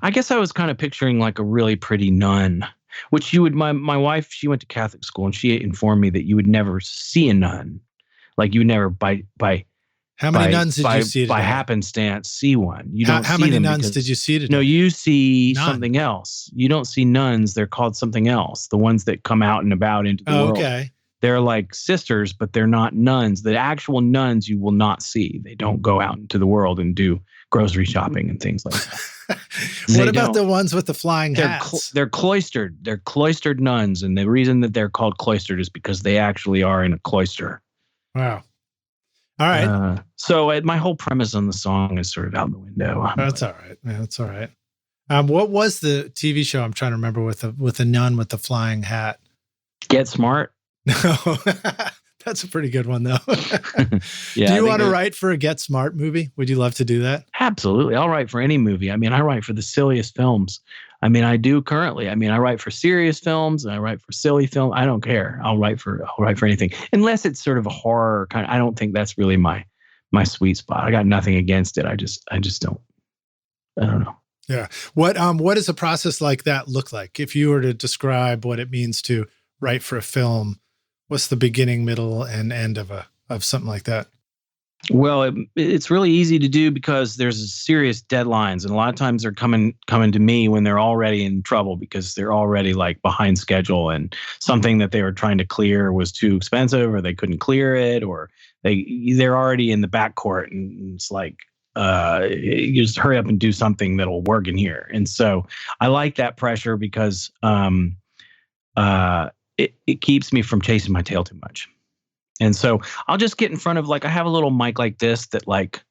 I guess I was kind of picturing like a really pretty nun, which you would. My wife, she went to Catholic school, and she informed me that you would never see a nun, like you would never by. How many nuns did you see today? By happenstance see one? You don't. How see many them nuns did you see today? No, you see something else. You don't see nuns. They're called something else. The ones that come out and about into the world. Okay. They're like sisters, but they're not nuns. The actual nuns you will not see. They don't go out into the world and do grocery shopping and things like that. What about the ones with the flying hats? They're cloistered. They're cloistered nuns. And the reason that they're called cloistered is because they actually are in a cloister. Wow. All right. So my whole premise on the song is sort of out the window. That's all right, man. That's all right. What was the TV show? I'm trying to remember with a nun with the flying hat. Get Smart. No, that's a pretty good one though. Yeah, do you want to write for a Get Smart movie? Would you love to do that? Absolutely. I'll write for any movie. I mean, I write for the silliest films. I mean, I do currently. I mean, I write for serious films and I write for silly film. I don't care. I'll write for anything, unless it's sort of a horror kind of. I don't think that's really my sweet spot. I got nothing against it. I just don't. I don't know. Yeah. What does a process like that look like? If you were to describe what it means to write for a film, what's the beginning, middle, and end of something like that? Well, it's really easy to do because there's serious deadlines, and a lot of times they're coming to me when they're already in trouble because they're already like behind schedule, and something that they were trying to clear was too expensive, or they couldn't clear it, or they're already in the backcourt, and it's like you just hurry up and do something that'll work in here. And so I like that pressure because it keeps me from chasing my tail too much. And so I'll just get in front of, like, I have a little mic like this that like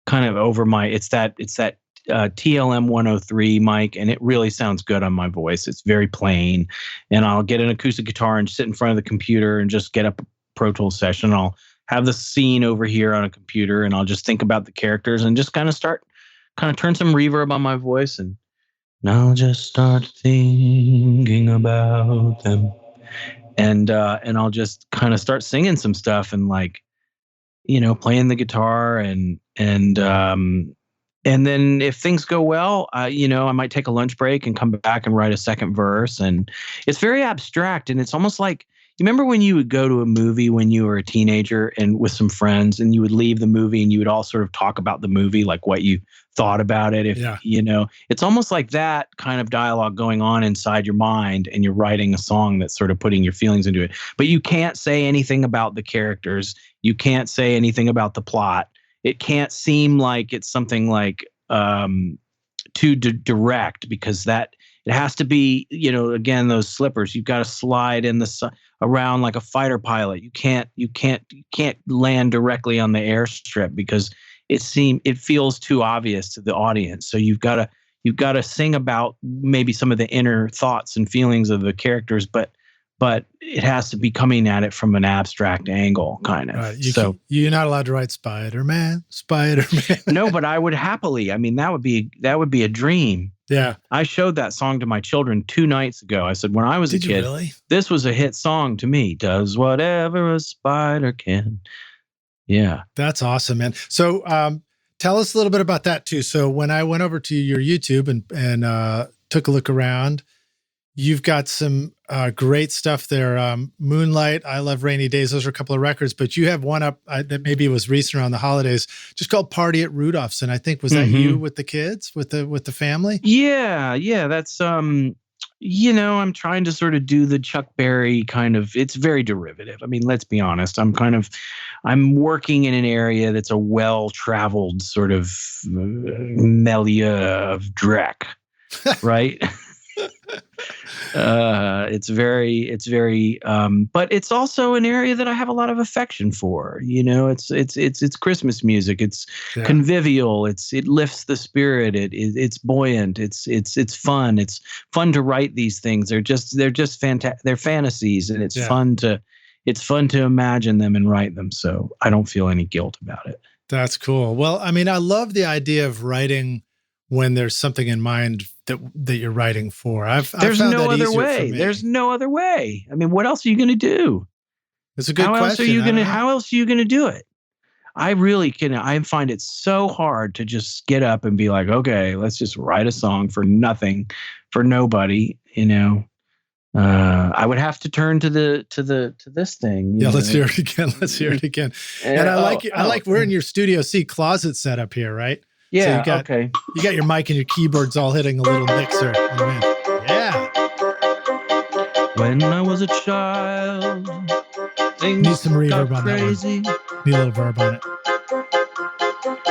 kind of over my, it's that TLM 103 mic, and it really sounds good on my voice. It's very plain. And I'll get an acoustic guitar and sit in front of the computer and just get up a Pro Tools session. I'll have the scene over here on a computer, and I'll just think about the characters and just kind of turn some reverb on my voice, and I'll just start thinking about them. And I'll just kind of start singing some stuff and, like, playing the guitar and then if things go well, I might take a lunch break and come back and write a second verse. And it's very abstract, and it's almost like, you remember when you would go to a movie when you were a teenager and with some friends, and you would leave the movie and you would all sort of talk about the movie, like what you thought about it. If Yeah. it's almost like that kind of dialogue going on inside your mind, and you're writing a song that's sort of putting your feelings into it. But you can't say anything about the characters. You can't say anything about the plot. It can't seem like it's something like too direct, because that it has to be, again, those slippers. You've got to slide in around like a fighter pilot. You can't land directly on the airstrip, because it feels too obvious to the audience. So you've got to sing about maybe some of the inner thoughts and feelings of the characters, but it has to be coming at it from an abstract angle, kind of. Right. You're not allowed to write Spider-Man. No, but I would happily. I mean, that would be a dream. Yeah. I showed that song to my children 2 nights ago. I said, when I was a kid, really? This was a hit song to me. Does whatever a spider can. Yeah. That's awesome, man. So tell us a little bit about that too. So when I went over to your YouTube and took a look around, you've got some great stuff there. Moonlight, I Love Rainy Days. Those are a couple of records, but you have one up that maybe was recent around the holidays, just called Party at Rudolph's. And I think, was that you with the kids, with the family? Yeah. That's, I'm trying to sort of do the Chuck Berry kind of, it's very derivative. I mean, let's be honest. I'm working in an area that's a well-traveled sort of milieu of Drek, right? It's very, but it's also an area that I have a lot of affection for. It's Christmas music. It's convivial. It lifts the spirit. It's buoyant. It's fun. It's fun to write these things. They're just fantastic. They're fantasies, and it's fun to imagine them and write them. So I don't feel any guilt about it. That's cool. Well, I mean, I love the idea of writing when there's something in mind that you're writing for. There's no other way. There's no other way. I mean, what else are you going to do? It's a good question. How else are you going to do it? I really can. I find it so hard to just get up and be like, okay, let's just write a song for nothing, for nobody. I would have to turn to this thing. Let's hear it again. And I like we're in your Studio C closet setup here, right? Yeah. So you got your mic and your keyboards all hitting a little mixer. Oh, man. Yeah. When I was a child, things need some reverb got on crazy. That one. Need a little verb on it.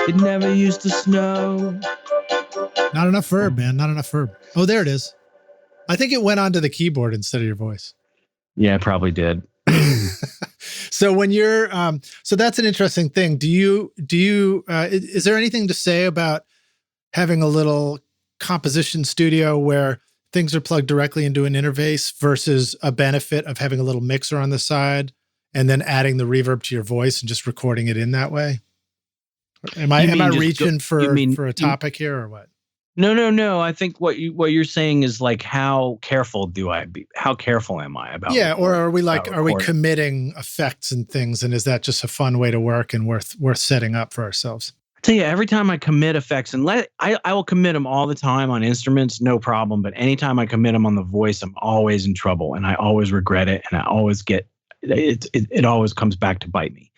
It never used to snow. Not enough verb, man. Not enough verb. Oh, there it is. I think it went onto the keyboard instead of your voice. Yeah, it probably did. So when you're, so that's an interesting thing. Is there anything to say about having a little composition studio where things are plugged directly into an interface versus a benefit of having a little mixer on the side and then adding the reverb to your voice and just recording it in that way? Am I reaching for a topic here or what? No. I think what you're saying is like, how careful am I about? Yeah. Or are we committing effects and things? And is that just a fun way to work and worth setting up for ourselves? I tell you, every time I commit effects, and I will commit them all the time on instruments, no problem. But anytime I commit them on the voice, I'm always in trouble, and I always regret it, and I always get it. It always comes back to bite me.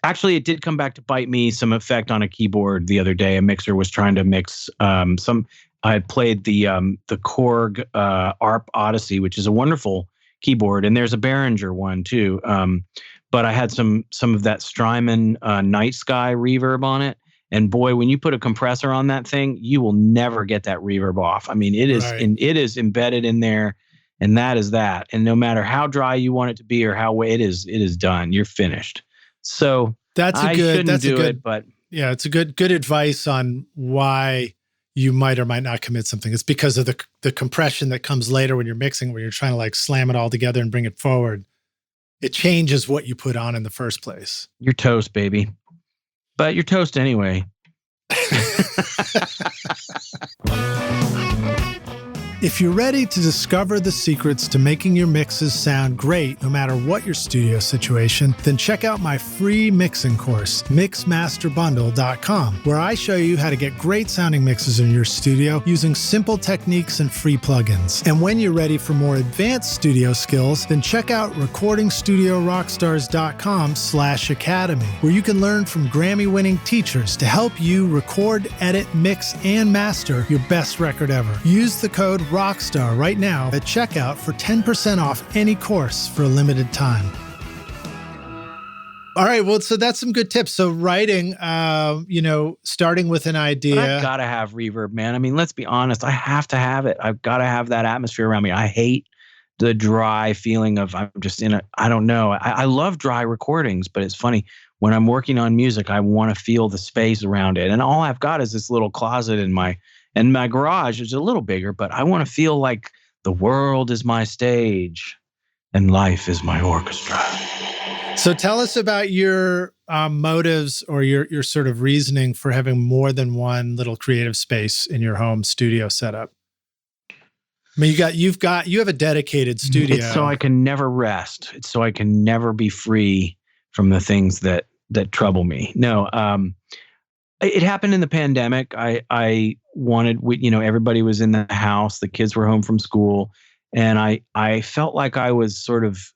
Actually, it did come back to bite me some effect on a keyboard the other day. A mixer was trying to mix I played the Korg ARP Odyssey, which is a wonderful keyboard, and there's a Behringer one too. But I had some of that Strymon Night Sky reverb on it, and boy, when you put a compressor on that thing, you will never get that reverb off. I mean, it is embedded in there, and that is that. And no matter how dry you want it to be or how wet it is done. You're finished. So it's a good advice on why you might or might not commit something. It's because of the compression that comes later when you're mixing, where you're trying to like slam it all together and bring it forward. It changes what you put on in the first place. You're toast, baby. But you're toast anyway. If you're ready to discover the secrets to making your mixes sound great, no matter what your studio situation, then check out my free mixing course, mixmasterbundle.com, where I show you how to get great sounding mixes in your studio using simple techniques and free plugins. And when you're ready for more advanced studio skills, then check out recordingstudiorockstars.com/academy, where you can learn from Grammy-winning teachers to help you record, edit, mix, and master your best record ever. Use the code Rockstar right now at checkout for 10% off any course for a limited time. All right, well, so that's some good tips. So writing, starting with an idea. But I've got to have reverb, man. I mean, let's be honest. I have to have it. I've got to have that atmosphere around me. I hate the dry feeling of I'm just in a, I don't know. I love dry recordings, but it's funny. When I'm working on music, I want to feel the space around it. And all I've got is this little closet in my garage is a little bigger, but I want to feel like the world is my stage and life is my orchestra. So tell us about your motives or your sort of reasoning for having more than one little creative space in your home studio setup. I mean, you have a dedicated studio. It's so I can never rest. It's so I can never be free from the things that trouble me. No, it happened in the pandemic. I wanted, everybody was in the house, the kids were home from school, and I felt like I was sort of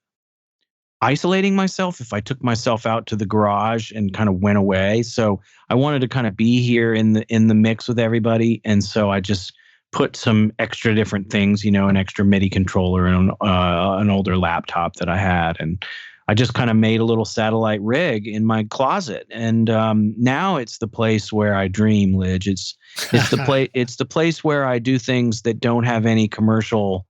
isolating myself if I took myself out to the garage and kind of went away. So I wanted to kind of be here in the mix with everybody, and so I just put some extra different things, an extra MIDI controller and an older laptop that I had, and I just kind of made a little satellite rig in my closet, and now it's the place where I dream, Lidge. It's the place where I do things that don't have any commercial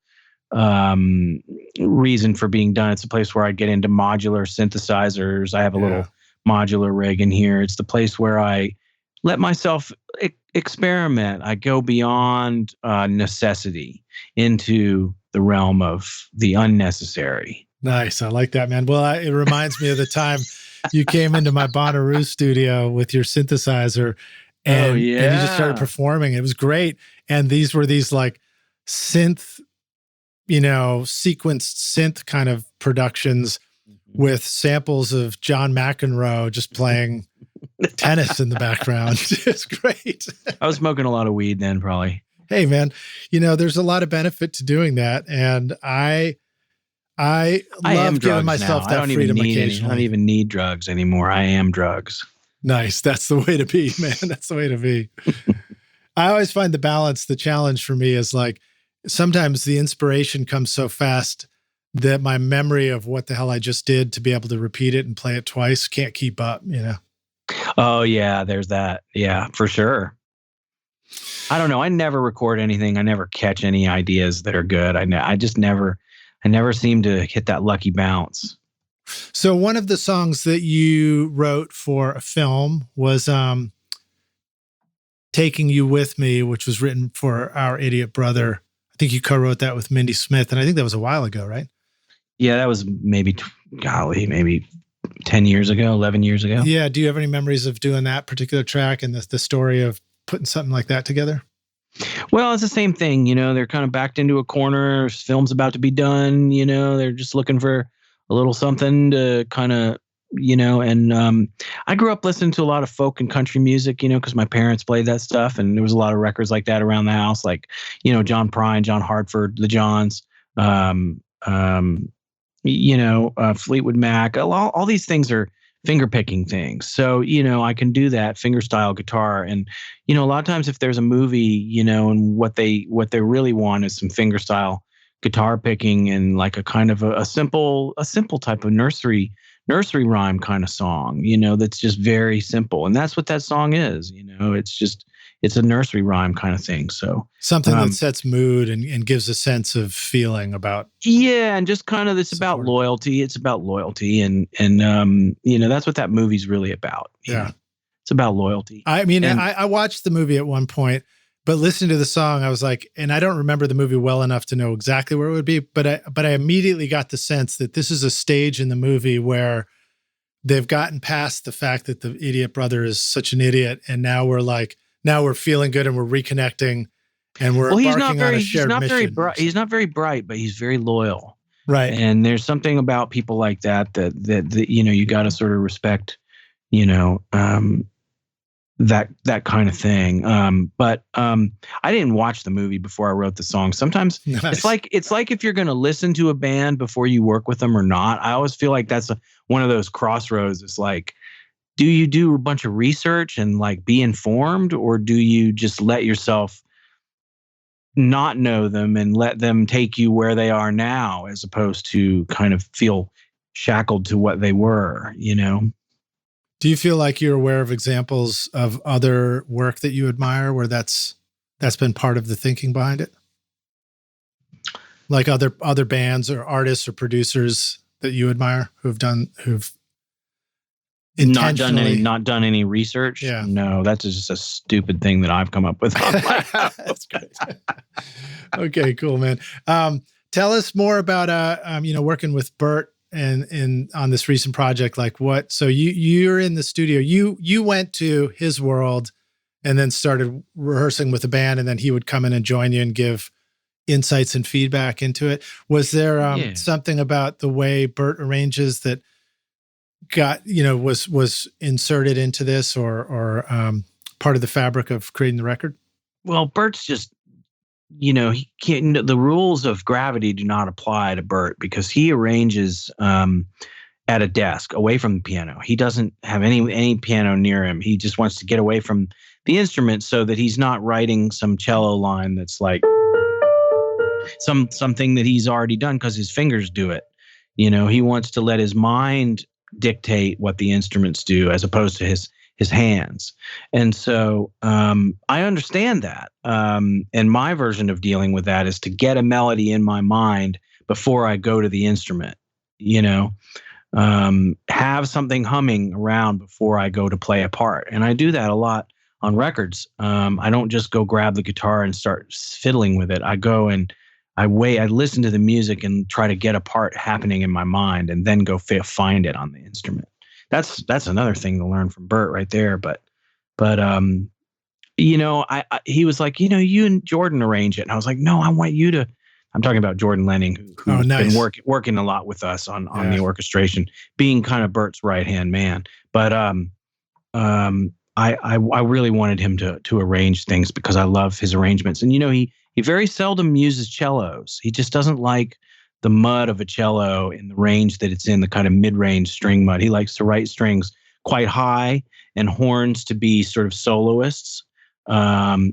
reason for being done. It's a place where I get into modular synthesizers. I have a little modular rig in here. It's the place where I let myself experiment. I go beyond necessity into the realm of the unnecessary. Nice. I like that, man. Well, it reminds me of the time you came into my Bonnaroo studio with your synthesizer and you just started performing. It was great. And these were like synth, sequenced synth kind of productions with samples of John McEnroe just playing tennis in the background. It's great. I was smoking a lot of weed then, probably. Hey, man, there's a lot of benefit to doing that. And I love giving myself that freedom occasionally. I don't even need drugs anymore. I am drugs. Nice. That's the way to be, man. That's the way to be. I always find the challenge for me is like, sometimes the inspiration comes so fast that my memory of what the hell I just did to be able to repeat it and play it twice can't keep up, Oh, yeah, there's that. Yeah, for sure. I don't know. I never record anything. I never catch any ideas that are good. I never seem to hit that lucky bounce. So one of the songs that you wrote for a film was Taking You With Me, which was written for Our Idiot Brother. I think you co-wrote that with Mindy Smith, and I think that was a while ago, right? Yeah, that was maybe 10 years ago, 11 years ago. Yeah. Do you have any memories of doing that particular track and the story of putting something like that together? Well, it's the same thing. They're kind of backed into a corner. Film's about to be done. They're just looking for a little something to kind of, and I grew up listening to a lot of folk and country music, because my parents played that stuff. And there was a lot of records like that around the house, like, John Prine, John Hartford, the Johns, Fleetwood Mac. All these things are finger picking things. So, I can do that finger style guitar. And, a lot of times if there's a movie, and what they really want is some finger style guitar picking and like a kind of a simple type of nursery rhyme kind of song, that's just very simple. And that's what that song is, it's a nursery rhyme kind of thing. So something that sets mood and gives a sense of feeling about. Yeah. And just kind of, it's about loyalty. It's about loyalty. And that's what that movie's really about. Yeah. It's about loyalty. I mean, I watched the movie at one point, but listening to the song, I was like, and I don't remember the movie well enough to know exactly where it would be, but I immediately got the sense that this is a stage in the movie where they've gotten past the fact that the idiot brother is such an idiot. And now we're feeling good and we're reconnecting. And we're embarking on a shared mission. He's not very bright, but he's very loyal. Right. And there's something about people like that you got to sort of respect, that kind of thing. But I didn't watch the movie before I wrote the song. Sometimes Nice. it's like if you're going to listen to a band before you work with them or not. I always feel like that's one of those crossroads. It's like, do you do a bunch of research and like be informed, or do you just let yourself not know them and let them take you where they are now, as opposed to kind of feel shackled to what they were, Do you feel like you're aware of examples of other work that you admire where that's been part of the thinking behind it? Like other bands or artists or producers that you admire who've intentionally not done any research? Yeah. No, that's just a stupid thing that I've come up with. That's great. Okay, cool, man. Tell us more about working with Burt and on this recent project. Like what? So you're in the studio. You went to his world and then started rehearsing with the band, and then he would come in and join you and give insights and feedback into it. Was there something about the way Burt arranges that got was inserted into this or part of the fabric of creating the record? Well, Burt's just he can't. The rules of gravity do not apply to Burt because he arranges at a desk away from the piano. He doesn't have any piano near him. He just wants to get away from the instrument so that he's not writing some cello line that's like something that he's already done because his fingers do it. He wants to let his mind dictate what the instruments do as opposed to his hands. And so I understand that. And my version of dealing with that is to get a melody in my mind before I go to the instrument, have something humming around before I go to play a part. And I do that a lot on records. I don't just go grab the guitar and start fiddling with it. I go and I listen to the music and try to get a part happening in my mind and then go find it on the instrument. That's another thing to learn from Burt right there. But he was like, you and Jordan arrange it. And I was like, no, I want you to. I'm talking about Jordan Lehning, who's been working a lot with us on the orchestration, being kind of Burt's right-hand man. But I really wanted him to arrange things because I love his arrangements. And he very seldom uses cellos. He just doesn't like the mud of a cello in the range that it's in, the kind of mid-range string mud. He likes to write strings quite high and horns to be sort of soloists. I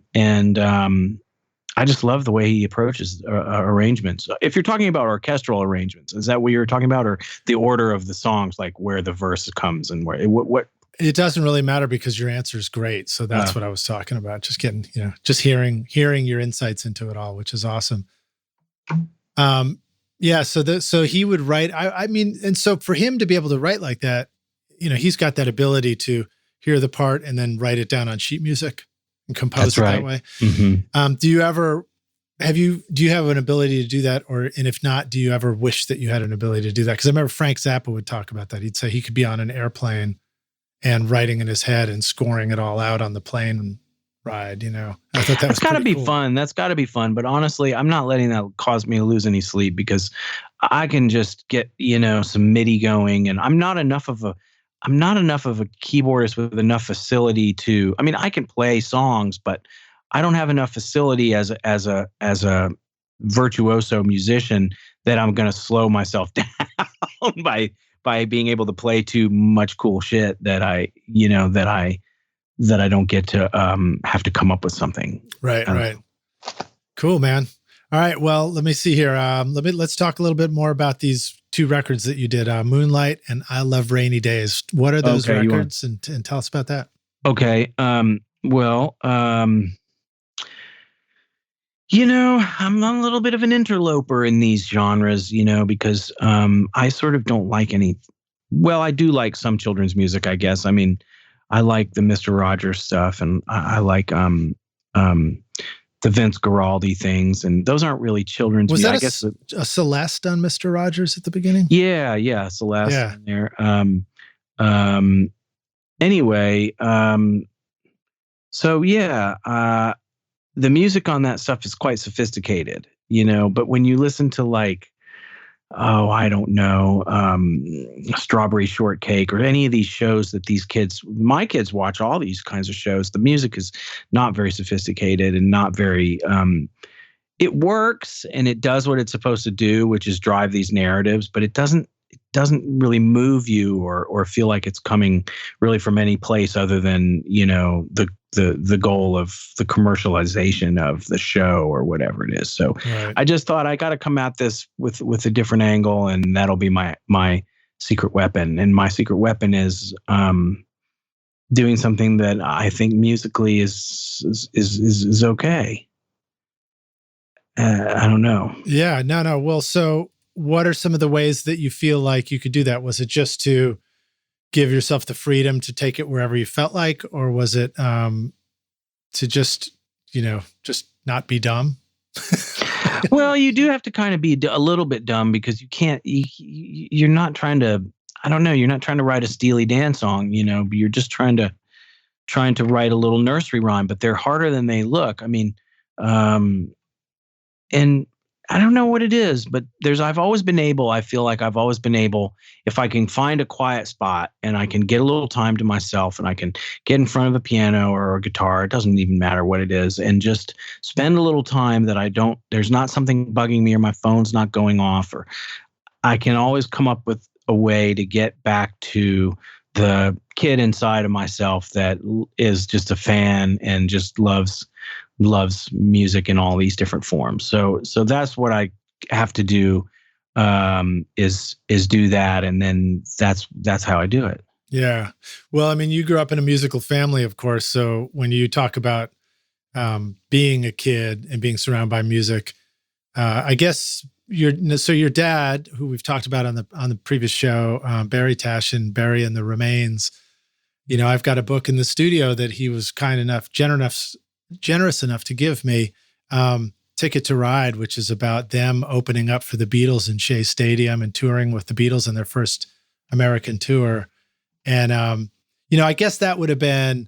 just love the way he approaches arrangements. If you're talking about orchestral arrangements, is that what you're talking about, or the order of the songs, like where the verse comes and where what? It doesn't really matter because your answer is great. So that's what I was talking about. Just getting, just hearing your insights into it all, which is awesome. Yeah. So he would write, I mean, and so for him to be able to write like that, he's got that ability to hear the part and then write it down on sheet music and compose that way. Mm-hmm. Do you have an ability to do that? And if not, do you ever wish that you had an ability to do that? Cause I remember Frank Zappa would talk about that. He'd say he could be on an airplane and writing in his head and scoring it all out on the plane ride, I thought that's gotta be cool. fun. That's gotta be fun. But honestly, I'm not letting that cause me to lose any sleep because I can just get, some MIDI going, and I'm not enough of a keyboardist with enough facility to, I mean, I can play songs, but I don't have enough facility as a virtuoso musician that I'm going to slow myself down by being able to play too much cool shit that I don't get to have to come up with something. Right. Cool, man. All right. Well, let me see here. Let's talk a little bit more about these two records that you did, Moonlight and I Love Rainy Days. What are those records? And tell us about that. Okay. I'm a little bit of an interloper in these genres, because I sort of don't like any. Well, I do like some children's music, I guess. I mean, I like the Mr. Rogers stuff, and I like the Vince Guaraldi things, and those aren't really children's music. I guess a Celeste on Mr. Rogers at the beginning? Yeah, Celeste in there. Anyway, so yeah, the music on that stuff is quite sophisticated, but when you listen to like, I don't know, Strawberry Shortcake or any of these shows that my kids watch all these kinds of shows, the music is not very sophisticated and not very, it works and it does what it's supposed to do, which is drive these narratives, but it doesn't really move you or feel like it's coming really from any place other than, the goal of the commercialization of the show or whatever it is. So right. I just thought I got to come at this with a different angle, and that'll be my secret weapon. And my secret weapon is doing something that I think musically is okay. I don't know. Yeah, no. Well, so what are some of the ways that you feel like you could do that? Was it just to give yourself the freedom to take it wherever you felt like, or was it to just not be dumb? Well, you do have to kind of be a little bit dumb because you're not trying to, I don't know, you're not trying to write a Steely Dan song, but you're just trying to write a little nursery rhyme, but they're harder than they look. I mean, and I don't know what it is, but I feel like I've always been able, if I can find a quiet spot and I can get a little time to myself and I can get in front of a piano or a guitar, it doesn't even matter what it is, and just spend a little time that there's not something bugging me or my phone's not going off, or I can always come up with a way to get back to the kid inside of myself that is just a fan and just loves music in all these different forms. So that's what I have to do, is do that. And then that's how I do it. Yeah. Well, I mean, you grew up in a musical family, of course. So when you talk about being a kid and being surrounded by music, I guess your dad, who we've talked about on the previous show, Barry Tashian, Barry and the Remains, I've got a book in the studio that he was generous enough to give me, Ticket to Ride, which is about them opening up for the Beatles in Shea Stadium and touring with the Beatles in their first American tour. And, I guess that would have been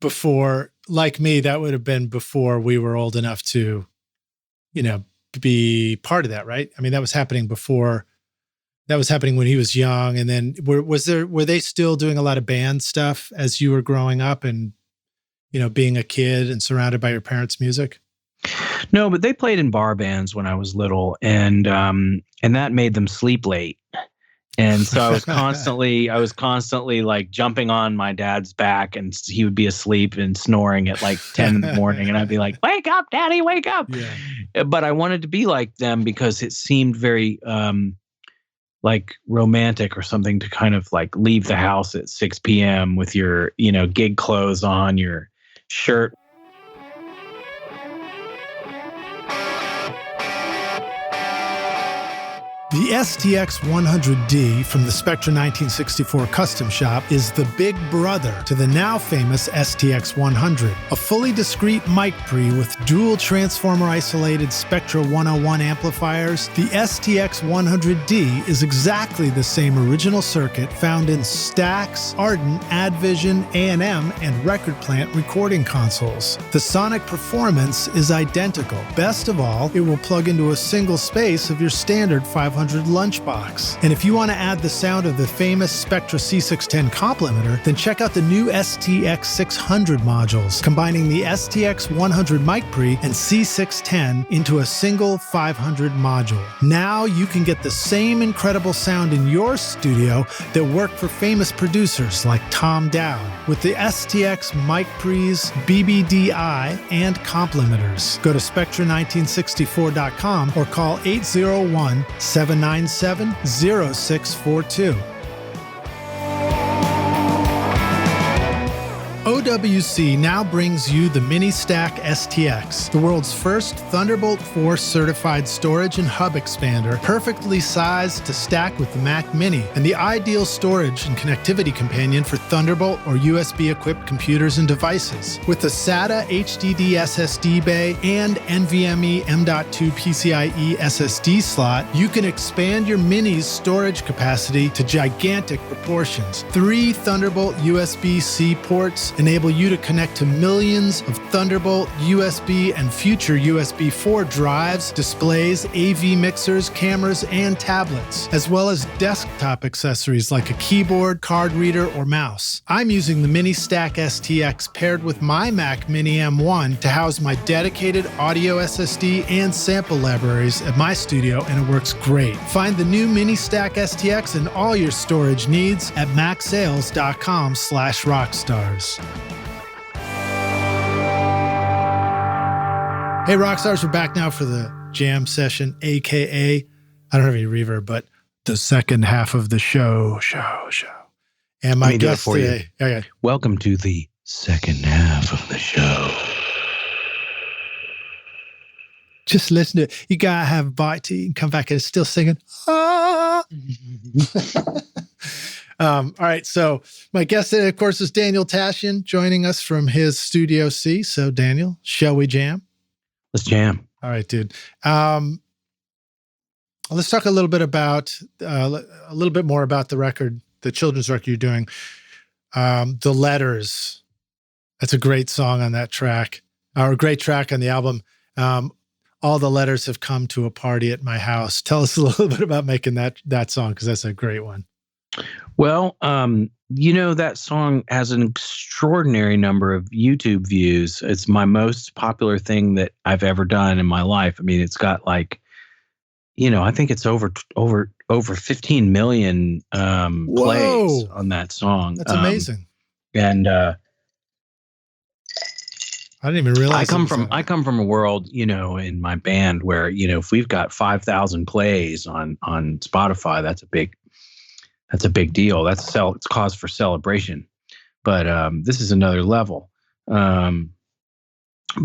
before, like me, that would have been before we were old enough to, be part of that, right? I mean, that was happening when he was young. And then were they still doing a lot of band stuff as you were growing up and, being a kid and surrounded by your parents' music? No, but they played in bar bands when I was little, and that made them sleep late. And so I was constantly like jumping on my dad's back, and he would be asleep and snoring at like 10 in the morning. And I'd be like, "Wake up, Daddy, wake up." Yeah. But I wanted to be like them because it seemed very like romantic or something to kind of like leave the house at 6 p.m. with your, gig clothes on, your shirt. The STX 100D from the Spectra 1964 Custom Shop is the big brother to the now famous STX 100, a fully discrete mic pre with dual transformer isolated Spectra 101 amplifiers. The STX 100D is exactly the same original circuit found in Stax, Ardent, Advision, A&M, and Record Plant recording consoles. The sonic performance is identical. Best of all, it will plug into a single space of your standard 500 lunchbox. And if you want to add the sound of the famous Spectra C610 complementer, then check out the new STX 600 modules, combining the STX 100 mic pre and C610 into a single 500 module. Now you can get the same incredible sound in your studio that worked for famous producers like Tom Dowd with the STX mic pre's BBDI and complementers. Go to Spectra1964.com or call 801-797-0642. OWC now brings you the Mini Stack STX, the world's first Thunderbolt 4 certified storage and hub expander, perfectly sized to stack with the Mac Mini, and the ideal storage and connectivity companion for Thunderbolt or USB-equipped computers and devices. With a SATA HDD SSD bay and NVMe M.2 PCIe SSD slot, you can expand your Mini's storage capacity to gigantic proportions. 3 Thunderbolt USB-C ports enable enable you to connect to millions of Thunderbolt, USB, and future USB 4 drives, displays, AV mixers, cameras, and tablets, as well as desktop accessories like a keyboard, card reader, or mouse. I'm using the Mini Stack STX paired with my Mac Mini M1 to house my dedicated audio SSD and sample libraries at my studio, and it works great. Find the new Mini Stack STX and all your storage needs at macsales.com/rockstars. Hey, Rockstars, we're back now for the jam session, aka, I don't have any reverb, but the second half of the show. And my guest today, welcome to the second half of the show. Just listen to it. You gotta have a bite to eat and come back and it's still singing. Ah. All right, so my guest today, of course, is Daniel Tashian, joining us from his Studio C. So, Daniel, shall we jam? Let's jam. All right, dude. Let's talk a little bit more about the record, the children's record you're doing. The Letters. That's a great song on that track, or a great track on the album. All the letters have come to a party at my house. Tell us a little bit about making that song, because that's a great one. Well, that song has an extraordinary number of YouTube views. It's my most popular thing that I've ever done in my life. I mean, it's got I think it's over 15 million plays on that song. That's amazing. And I didn't even realize. I come from a world, in my band where, if we've got 5,000 plays on Spotify, that's a big deal. It's cause for celebration. But this is another level. But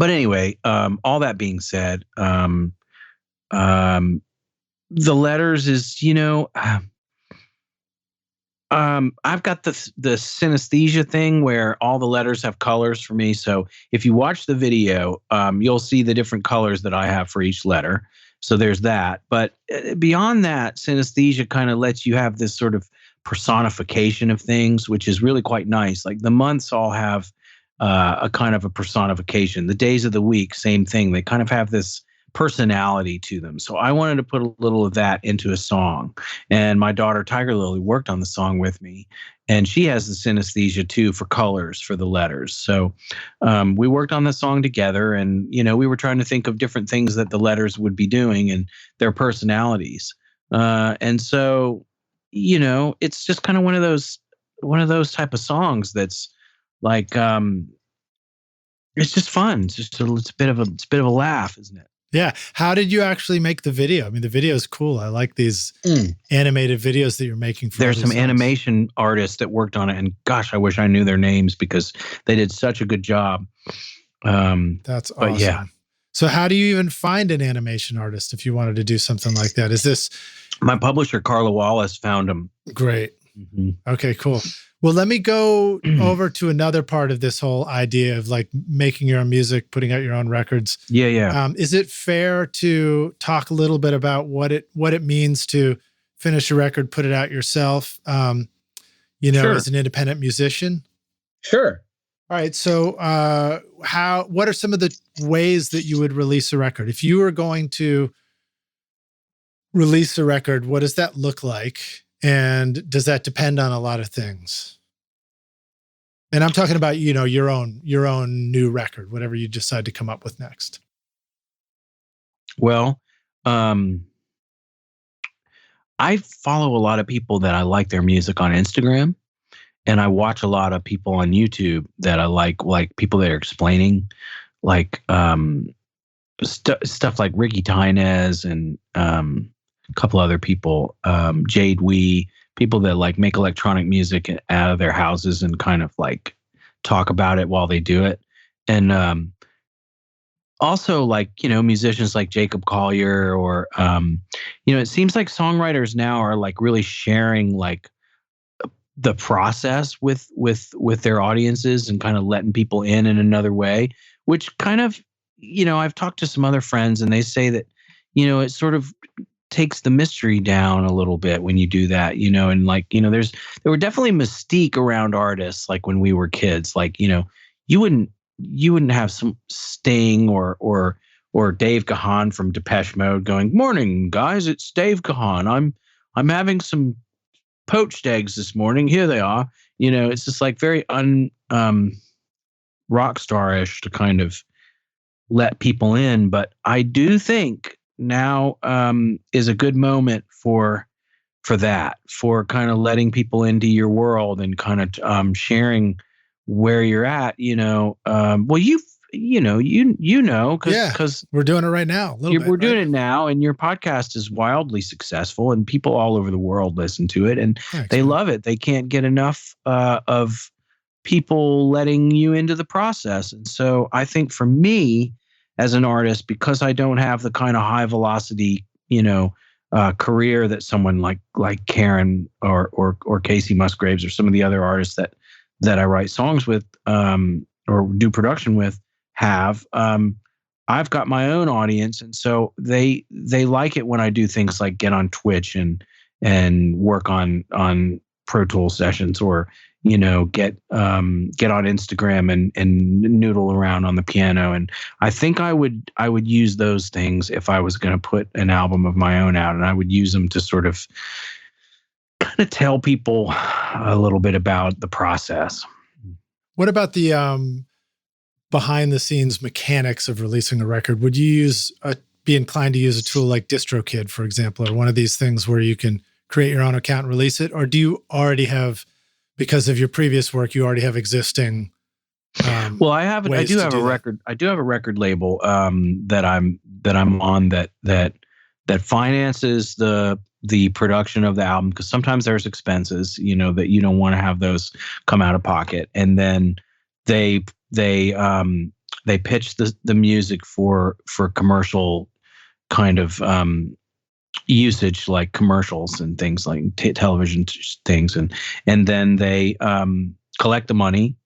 anyway, all that being said, The Letters is, I've got the synesthesia thing where all the letters have colors for me. So if you watch the video, you'll see the different colors that I have for each letter. So there's that. But beyond that, synesthesia kind of lets you have this sort of personification of things, which is really quite nice. Like the months all have a kind of a personification. The days of the week, same thing. They kind of have this personality to them. So I wanted to put a little of that into a song. And my daughter, Tiger Lily, worked on the song with me. And she has the synesthesia too for colors for the letters. So we worked on the song together, and we were trying to think of different things that the letters would be doing and their personalities. And so, it's just kind of one of those type of songs that's like it's just fun. It's a bit of a laugh, isn't it? Yeah. How did you actually make the video? I mean, the video is cool. I like these animated videos that you're making. There's some animation artists that worked on it, and gosh, I wish I knew their names because they did such a good job. That's awesome. But yeah. So how do you even find an animation artist if you wanted to do something like that? Is this... My publisher, Carla Wallace, found them. Great. Mm-hmm. Okay, cool. Well, let me go over to another part of this whole idea of like making your own music, putting out your own records. Yeah. Is it fair to talk a little bit about what it means to finish a record, put it out yourself, sure, as an independent musician? Sure. All right. So what are some of the ways that you would release a record? If you were going to release a record, what does that look like? And does that depend on a lot of things? And I'm talking about, your own new record, whatever you decide to come up with next. Well, I follow a lot of people that I like their music on Instagram, and I watch a lot of people on YouTube that I like people that are explaining, like stuff like Ricky Tynes and a couple other people, Jade Wee, people that like make electronic music out of their houses and kind of like talk about it while they do it. And also like, musicians like Jacob Collier or, it seems like songwriters now are like really sharing like the process with their audiences and kind of letting people in another way, which kind of, I've talked to some other friends and they say that, it sort of takes the mystery down a little bit when you do that, and like, there were definitely mystique around artists. Like when we were kids, like, you wouldn't have some Sting or Dave Gahan from Depeche Mode going, "Morning guys, it's Dave Gahan. I'm having some poached eggs this morning. Here they are." It's just like very rock star-ish to kind of let people in. But I do think now is a good moment for that, for kind of letting people into your world and kind of sharing where you're at. Well, because we're doing it right now. We're doing it now, and your podcast is wildly successful, and people all over the world listen to it, and they love it. They can't get enough of people letting you into the process. And so I think for me as an artist, because I don't have the kind of high velocity, career that someone like Karen or Kacey Musgraves or some of the other artists that I write songs with or do production with have, I've got my own audience. And so they like it when I do things like get on Twitch and work on Pro Tool sessions, or get on Instagram and noodle around on the piano. And I think I would use those things if I was going to put an album of my own out, and I would use them to sort of kind of tell people a little bit about the process. What about the behind the scenes mechanics of releasing a record? Would you be inclined to use a tool like DistroKid, for example, or one of these things where you can create your own account and release it? Or do you already have, because of your previous work, you already have existing? Well, I do have a record label that I'm on that finances the production of the album, because sometimes there's expenses, that you don't want to have those come out of pocket, and then they pitch the music for commercial kind of usage, like commercials and things like television things, and then they collect the money,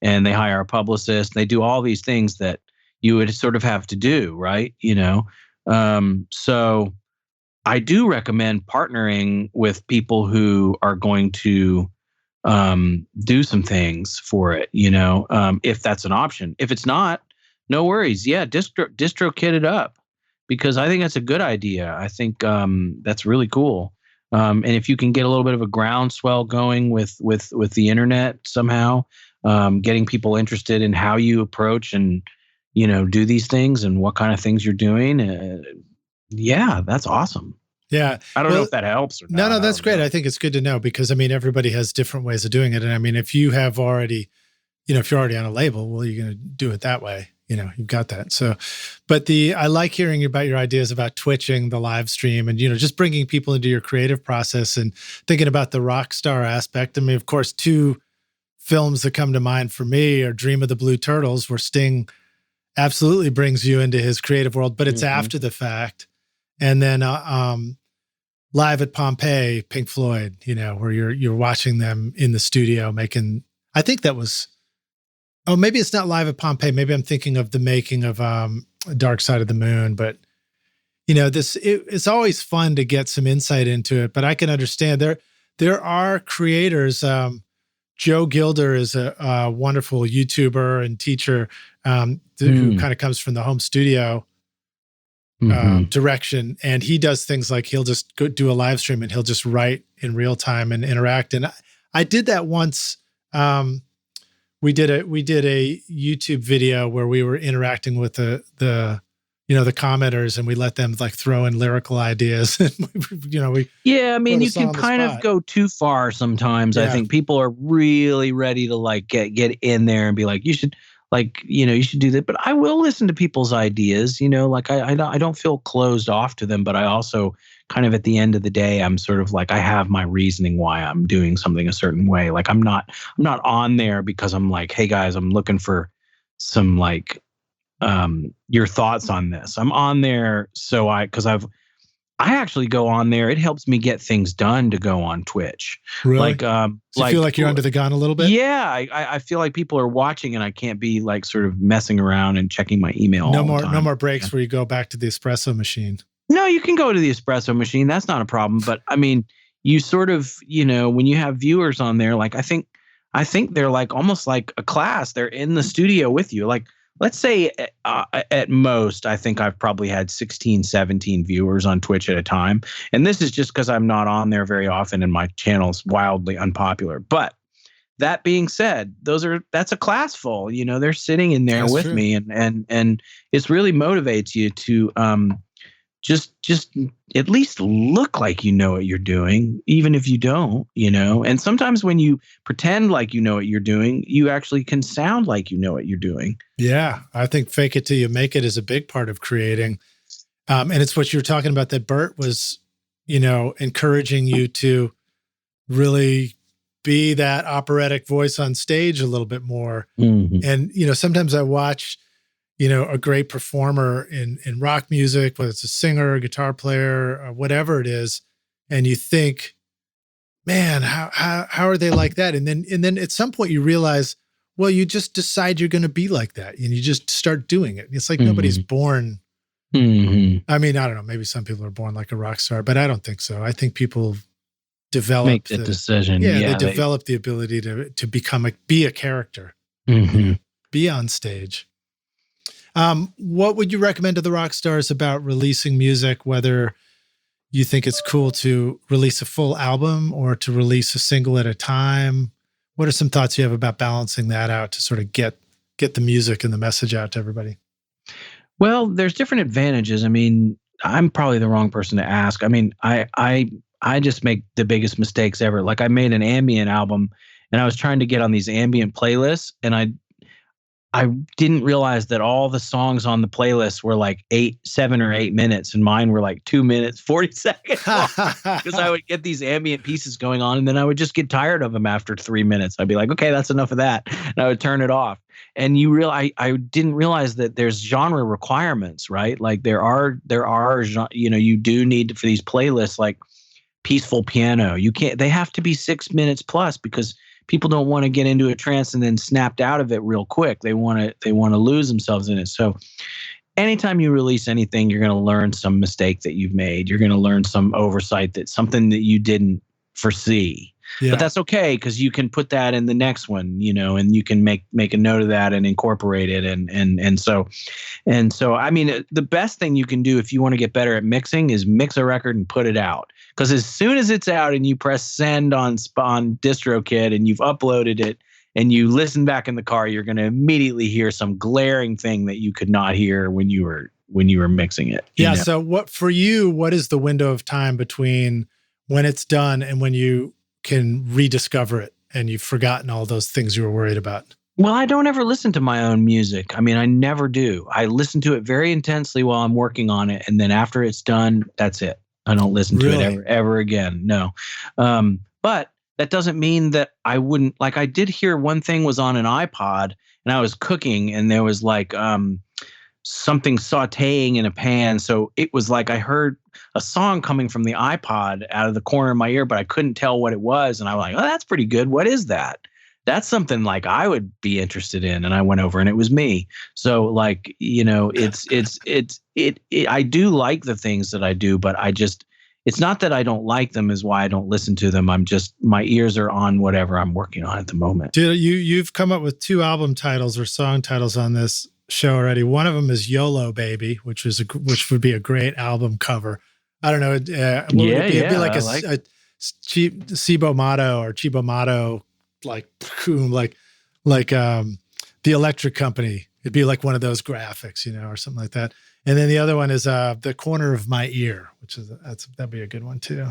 and they hire a publicist. They do all these things that you would sort of have to do, right? So I do recommend partnering with people who are going to do some things for it, if that's an option. If it's not, no worries. Yeah, DistroKid it up, because I think that's a good idea. I think that's really cool. And if you can get a little bit of a groundswell going with the internet somehow, getting people interested in how you approach and do these things and what kind of things you're doing, yeah, that's awesone. Yeah. I don't know if that helps or not. No, that's great. I think it's good to know, because everybody has different ways of doing it. And if you have already, if you're already on a label, well, you're going to do it that way. You've got that. So, but I like hearing about your ideas about twitching the live stream and, just bringing people into your creative process and thinking about the rock star aspect. Of course, two films that come to mind for me are Dream of the Blue Turtles, where Sting absolutely brings you into his creative world, but it's after the fact. And then Live at Pompeii, Pink Floyd, where you're watching them in the studio making, I think that was, maybe it's not Live at Pompeii. Maybe I'm thinking of the making of Dark Side of the Moon. But, it's always fun to get some insight into it. But I can understand there are creators. Joe Gilder is a wonderful YouTuber and teacher who kind of comes from the home studio direction. And he does things like he'll just go do a live stream and he'll just write in real time and interact. And I did that once. We did a YouTube video where we were interacting with the commenters, and we let them like throw in lyrical ideas. And you can kind of go too far sometimes. Yeah. I think people are really ready to like get in there and be like, you should do that. But I will listen to people's ideas, I don't feel closed off to them, but I also kind of at the end of the day, I'm sort of like, I have my reasoning why I'm doing something a certain way. Like I'm not on there because I'm like, hey guys, I'm looking for some like, your thoughts on this. I'm on there because I actually go on there. It helps me get things done to go on Twitch. Really? So you feel like you're under the gun a little bit? Yeah. I feel like people are watching and I can't be like sort of messing around and checking my email all the time. No more breaks where you go back to the espresso machine. No, you can go to the espresso machine. That's not a problem. But I mean, you sort of, when you have viewers on there, like I think they're like almost like a class. They're in the studio with you. Like, let's say at most, I think I've probably had 16, 17 viewers on Twitch at a time. And this is just because I'm not on there very often and my channel's wildly unpopular. But that being said, that's a class full. They're sitting in there with me, and it really motivates you to just at least look like you know what you're doing, even if you don't. And sometimes when you pretend like you know what you're doing, you actually can sound like you know what you're doing. Yeah, I think fake it till you make it is a big part of creating. And it's what you were talking about, that Burt was, encouraging you to really be that operatic voice on stage a little bit more. Mm-hmm. And, sometimes I watch, a great performer in rock music, whether it's a singer, a guitar player, or whatever it is. And you think, man, how are they like that? And then at some point you realize, well, you just decide you're going to be like that and you just start doing it. It's like nobody's born. Mm-hmm. I mean, I don't know, maybe some people are born like a rock star, but I don't think so. I think people make the decision. Yeah, they develop the ability to be a character, be on stage. What would you recommend to the rock stars about releasing music, whether you think it's cool to release a full album or to release a single at a time? What are some thoughts you have about balancing that out to sort of get the music and the message out to everybody? Well, there's different advantages. I mean, I'm probably the wrong person to ask. I mean, I just make the biggest mistakes ever. Like, I made an ambient album and I was trying to get on these ambient playlists, and I didn't realize that all the songs on the playlist were like 7 or 8 minutes, and mine were like 2 minutes, 40 seconds. Because I would get these ambient pieces going on, and then I would just get tired of them after 3 minutes. I'd be like, okay, that's enough of that. And I would turn it off. And I didn't realize that there's genre requirements, right? Like there are, you do need for these playlists, like peaceful piano. They have to be 6 minutes plus, because people don't want to get into a trance and then snapped out of it real quick. They want to lose themselves in it. So anytime you release anything, you're going to learn some mistake that you've made. You're going to learn some oversight, something that you didn't foresee. Yeah. But that's okay, because you can put that in the next one, and you can make a note of that and incorporate it. And so I mean, the best thing you can do if you want to get better at mixing is mix a record and put it out. Because as soon as it's out and you press send on DistroKid and you've uploaded it and you listen back in the car, you're going to immediately hear some glaring thing that you could not hear when you were mixing it. Yeah. So what is the window of time between when it's done and when you can rediscover it and you've forgotten all those things you were worried about? Well, I don't ever listen to my own music. I mean, I never do. I listen to it very intensely while I'm working on it. And then after it's done, that's it. I don't listen to it ever again. No. But that doesn't mean that I wouldn't. Like, I did hear one thing was on an iPod and I was cooking and there was like something sauteing in a pan. So it was like I heard a song coming from the iPod out of the corner of my ear, but I couldn't tell what it was. And I was like, oh, that's pretty good. What is that? That's something like I would be interested in. And I went over and it was me. So like, I do like the things that I do, but it's not that I don't like them is why I don't listen to them. My ears are on whatever I'm working on at the moment. Dude, you've come up with 2 album titles or song titles on this show already. One of them is YOLO Baby, which would be a great album cover. I don't know. It'd be like a Cibo Motto or Chibo Motto, like the Electric Company. It'd be like one of those graphics, or something like that. And then the other one is The Corner of My Ear, that'd be a good one too.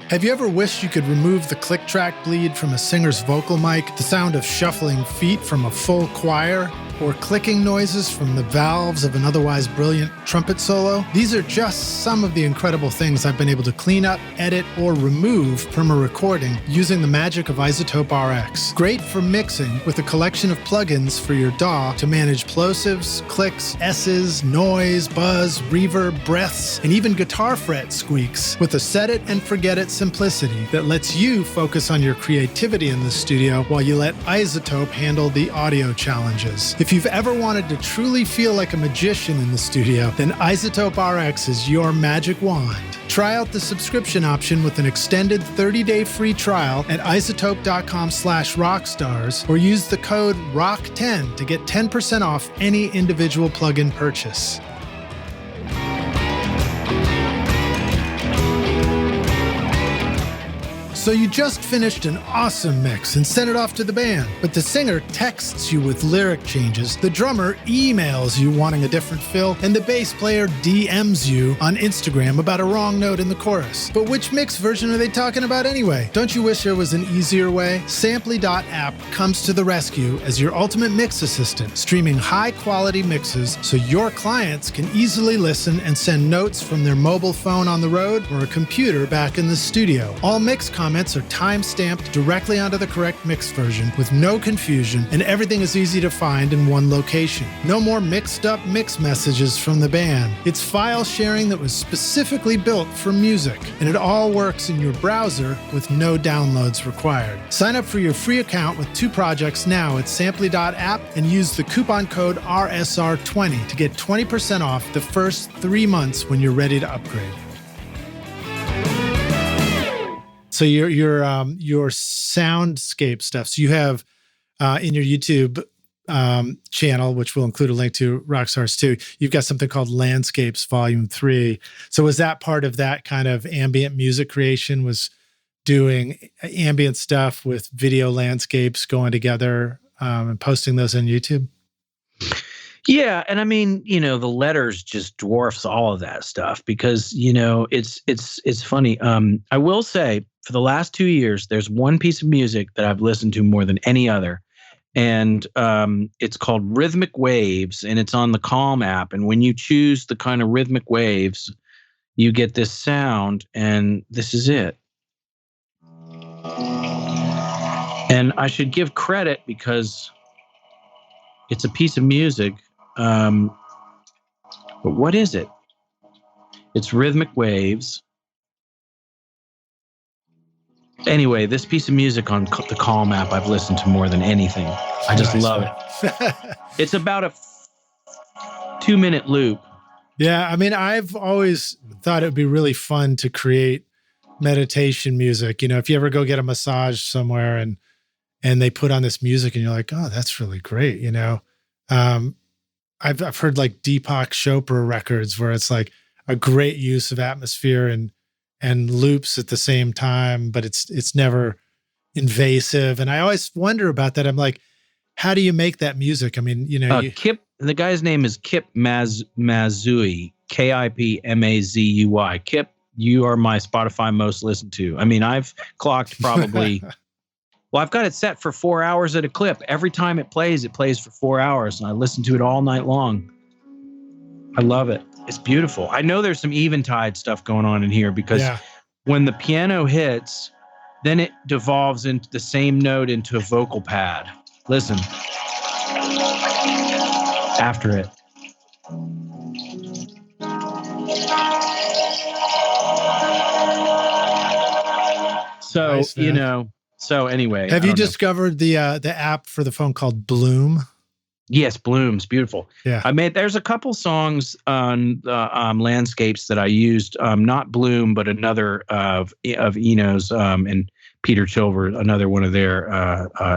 Have you ever wished you could remove the click track bleed from a singer's vocal mic, the sound of shuffling feet from a full choir, or clicking noises from the valves of an otherwise brilliant trumpet solo? These are just some of the incredible things I've been able to clean up, edit, or remove from a recording using the magic of iZotope RX. Great for mixing with a collection of plugins for your DAW to manage plosives, clicks, S's, noise, buzz, reverb, breaths, and even guitar fret squeaks with a set it and forget it simplicity that lets you focus on your creativity in the studio while you let iZotope handle the audio challenges. If If you've ever wanted to truly feel like a magician in the studio, then iZotope RX is your magic wand. Try out the subscription option with an extended 30-day free trial at iZotope.com/rockstars or use the code ROCK10 to get 10% off any individual plugin purchase. So you just finished an awesome mix and sent it off to the band, but the singer texts you with lyric changes, the drummer emails you wanting a different fill, and the bass player DMs you on Instagram about a wrong note in the chorus. But which mix version are they talking about anyway? Don't you wish there was an easier way? Samply.app comes to the rescue as your ultimate mix assistant, streaming high-quality mixes so your clients can easily listen and send notes from their mobile phone on the road or a computer back in the studio. All mix comments are time-stamped directly onto the correct mix version with no confusion, and everything is easy to find in one location. No more mixed-up mix messages from the band. It's file sharing that was specifically built for music, and it all works in your browser with no downloads required. Sign up for your free account with 2 projects now at Samply.app and use the coupon code RSR20 to get 20% off the first 3 months when you're ready to upgrade. So your soundscape stuff. So you have in your YouTube channel, which we'll include a link to, Rockstars too, you've got something called Landscapes Volume 3. So was that part of that kind of ambient music creation, was doing ambient stuff with video landscapes going together and posting those on YouTube? Yeah, and I mean, the letters just dwarfs all of that stuff because, it's funny. I will say, for the last 2 years, there's one piece of music that I've listened to more than any other, and it's called Rhythmic Waves, and it's on the Calm app. And when you choose the kind of rhythmic waves, you get this sound, and this is it. And I should give credit because it's a piece of music. But what is it? It's Rhythmic Waves. Anyway, this piece of music on the Calm app I've listened to more than anything. I just love it. It's about a 2-minute loop. Yeah, I mean, I've always thought it would be really fun to create meditation music. If you ever go get a massage somewhere and they put on this music and you're like, oh, that's really great. I've heard like Deepak Chopra records where it's like a great use of atmosphere and loops at the same time, but it's never invasive. And I always wonder about that. I'm like, how do you make that music? I mean, Kip, the guy's name is Kip Mazui, Kipmazui. Kip, you are my Spotify most listened to. I mean, I've clocked probably, well, I've got it set for 4 hours at a clip. Every time it plays for 4 hours, and I listen to it all night long. I love it. It's beautiful. I know there's some Eventide stuff going on in here because when the piano hits, then it devolves into the same note into a vocal pad. Listen. After it. So, nice, so anyway. Have you discovered the app for the phone called Bloom? Yes, Bloom's beautiful. Yeah, there's a couple songs on Landscapes that I used, not Bloom, but another of Eno's and Peter Chilver, another one of their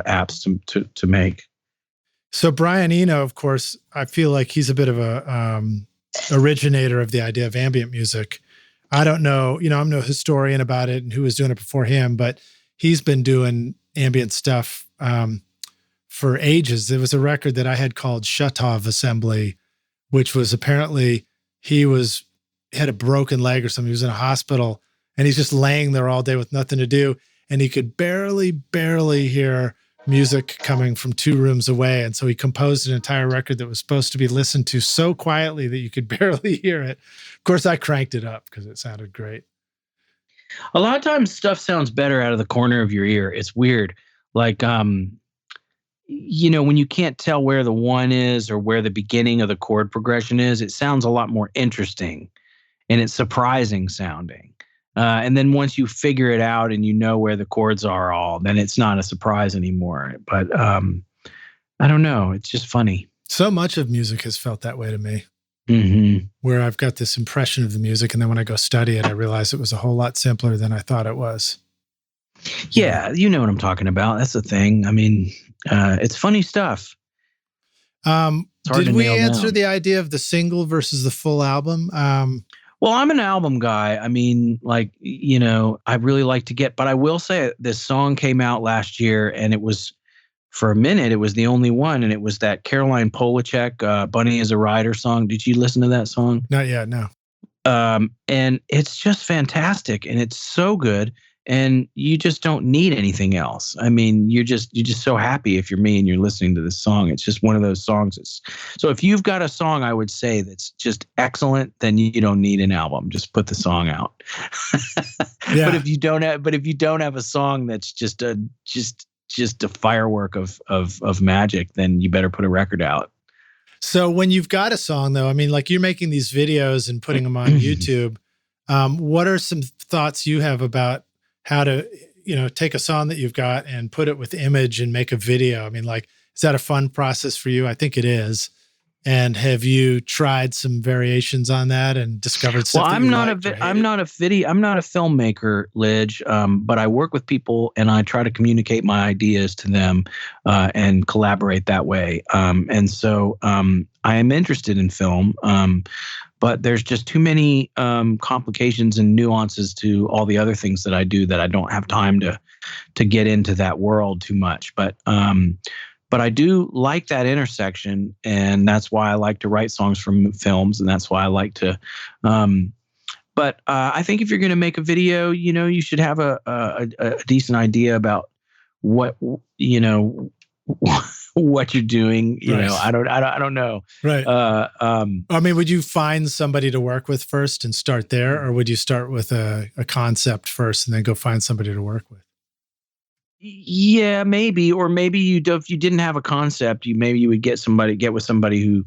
apps to make. So Brian Eno, of course, I feel like he's a bit of a originator of the idea of ambient music. I don't know, I'm no historian about it and who was doing it before him, but he's been doing ambient stuff for ages. There was a record that I had called Shatov Assembly, which was apparently he had a broken leg or something. He was in a hospital and he's just laying there all day with nothing to do. And he could barely hear music coming from 2 rooms away. And so he composed an entire record that was supposed to be listened to so quietly that you could barely hear it. Of course, I cranked it up because it sounded great. A lot of times stuff sounds better out of the corner of your ear. It's weird. Like, when you can't tell where the one is or where the beginning of the chord progression is, it sounds a lot more interesting and it's surprising sounding. And then once you figure it out and you know where the chords are then it's not a surprise anymore. But I don't know. It's just funny. So much of music has felt that way to me, Mm-hmm. where I've got this impression of the music, and then when I go study it, I realize it was a whole lot simpler than I thought it was. Yeah, you know what I'm talking about. That's the thing. I mean, it's funny stuff. Did we answer the idea of the single versus the full album? Well, I'm an album guy. I mean, like, you know, I really like to get, but I will say this song came out last year, and it was, for a minute, it was the only one, and it was that Caroline Polachek, Bunny is a Rider song. Did you listen to that song? Not yet, no. And it's just fantastic, and it's so good, and you just don't need anything else. I mean, you're just so happy if you're me and you're listening to this song. It's just one of those songs. So if you've got a song, I would say, that's just excellent, then you don't need an album. Just put the song out. Yeah. But if you don't have a song that's just a firework of magic, then you better put a record out. So when you've got a song, though, I mean, like, you're making these videos and putting them on YouTube. What are some thoughts you have about how to, you know, take a song that you've got and put it with image and make a video? I mean, like, is that a fun process for you? I think it is. And have you tried some variations on that and discovered stuff? Well, I'm not a filmmaker, Lidge, but I work with people and I try to communicate my ideas to them and collaborate that way. And so I am interested in film, but there's just too many complications and nuances to all the other things that I do that I don't have time to get into that world too much. But I do like that intersection, and that's why I like to write songs from films, and that's why I like to. But I think if you're going to make a video, you know, you should have a decent idea about what, you know, what you're doing. You know, I don't know. Right. I mean, would you find somebody to work with first and start there, or would you start with a concept first and then go find somebody to work with? Yeah, maybe, or maybe if you didn't have a concept, you would get with somebody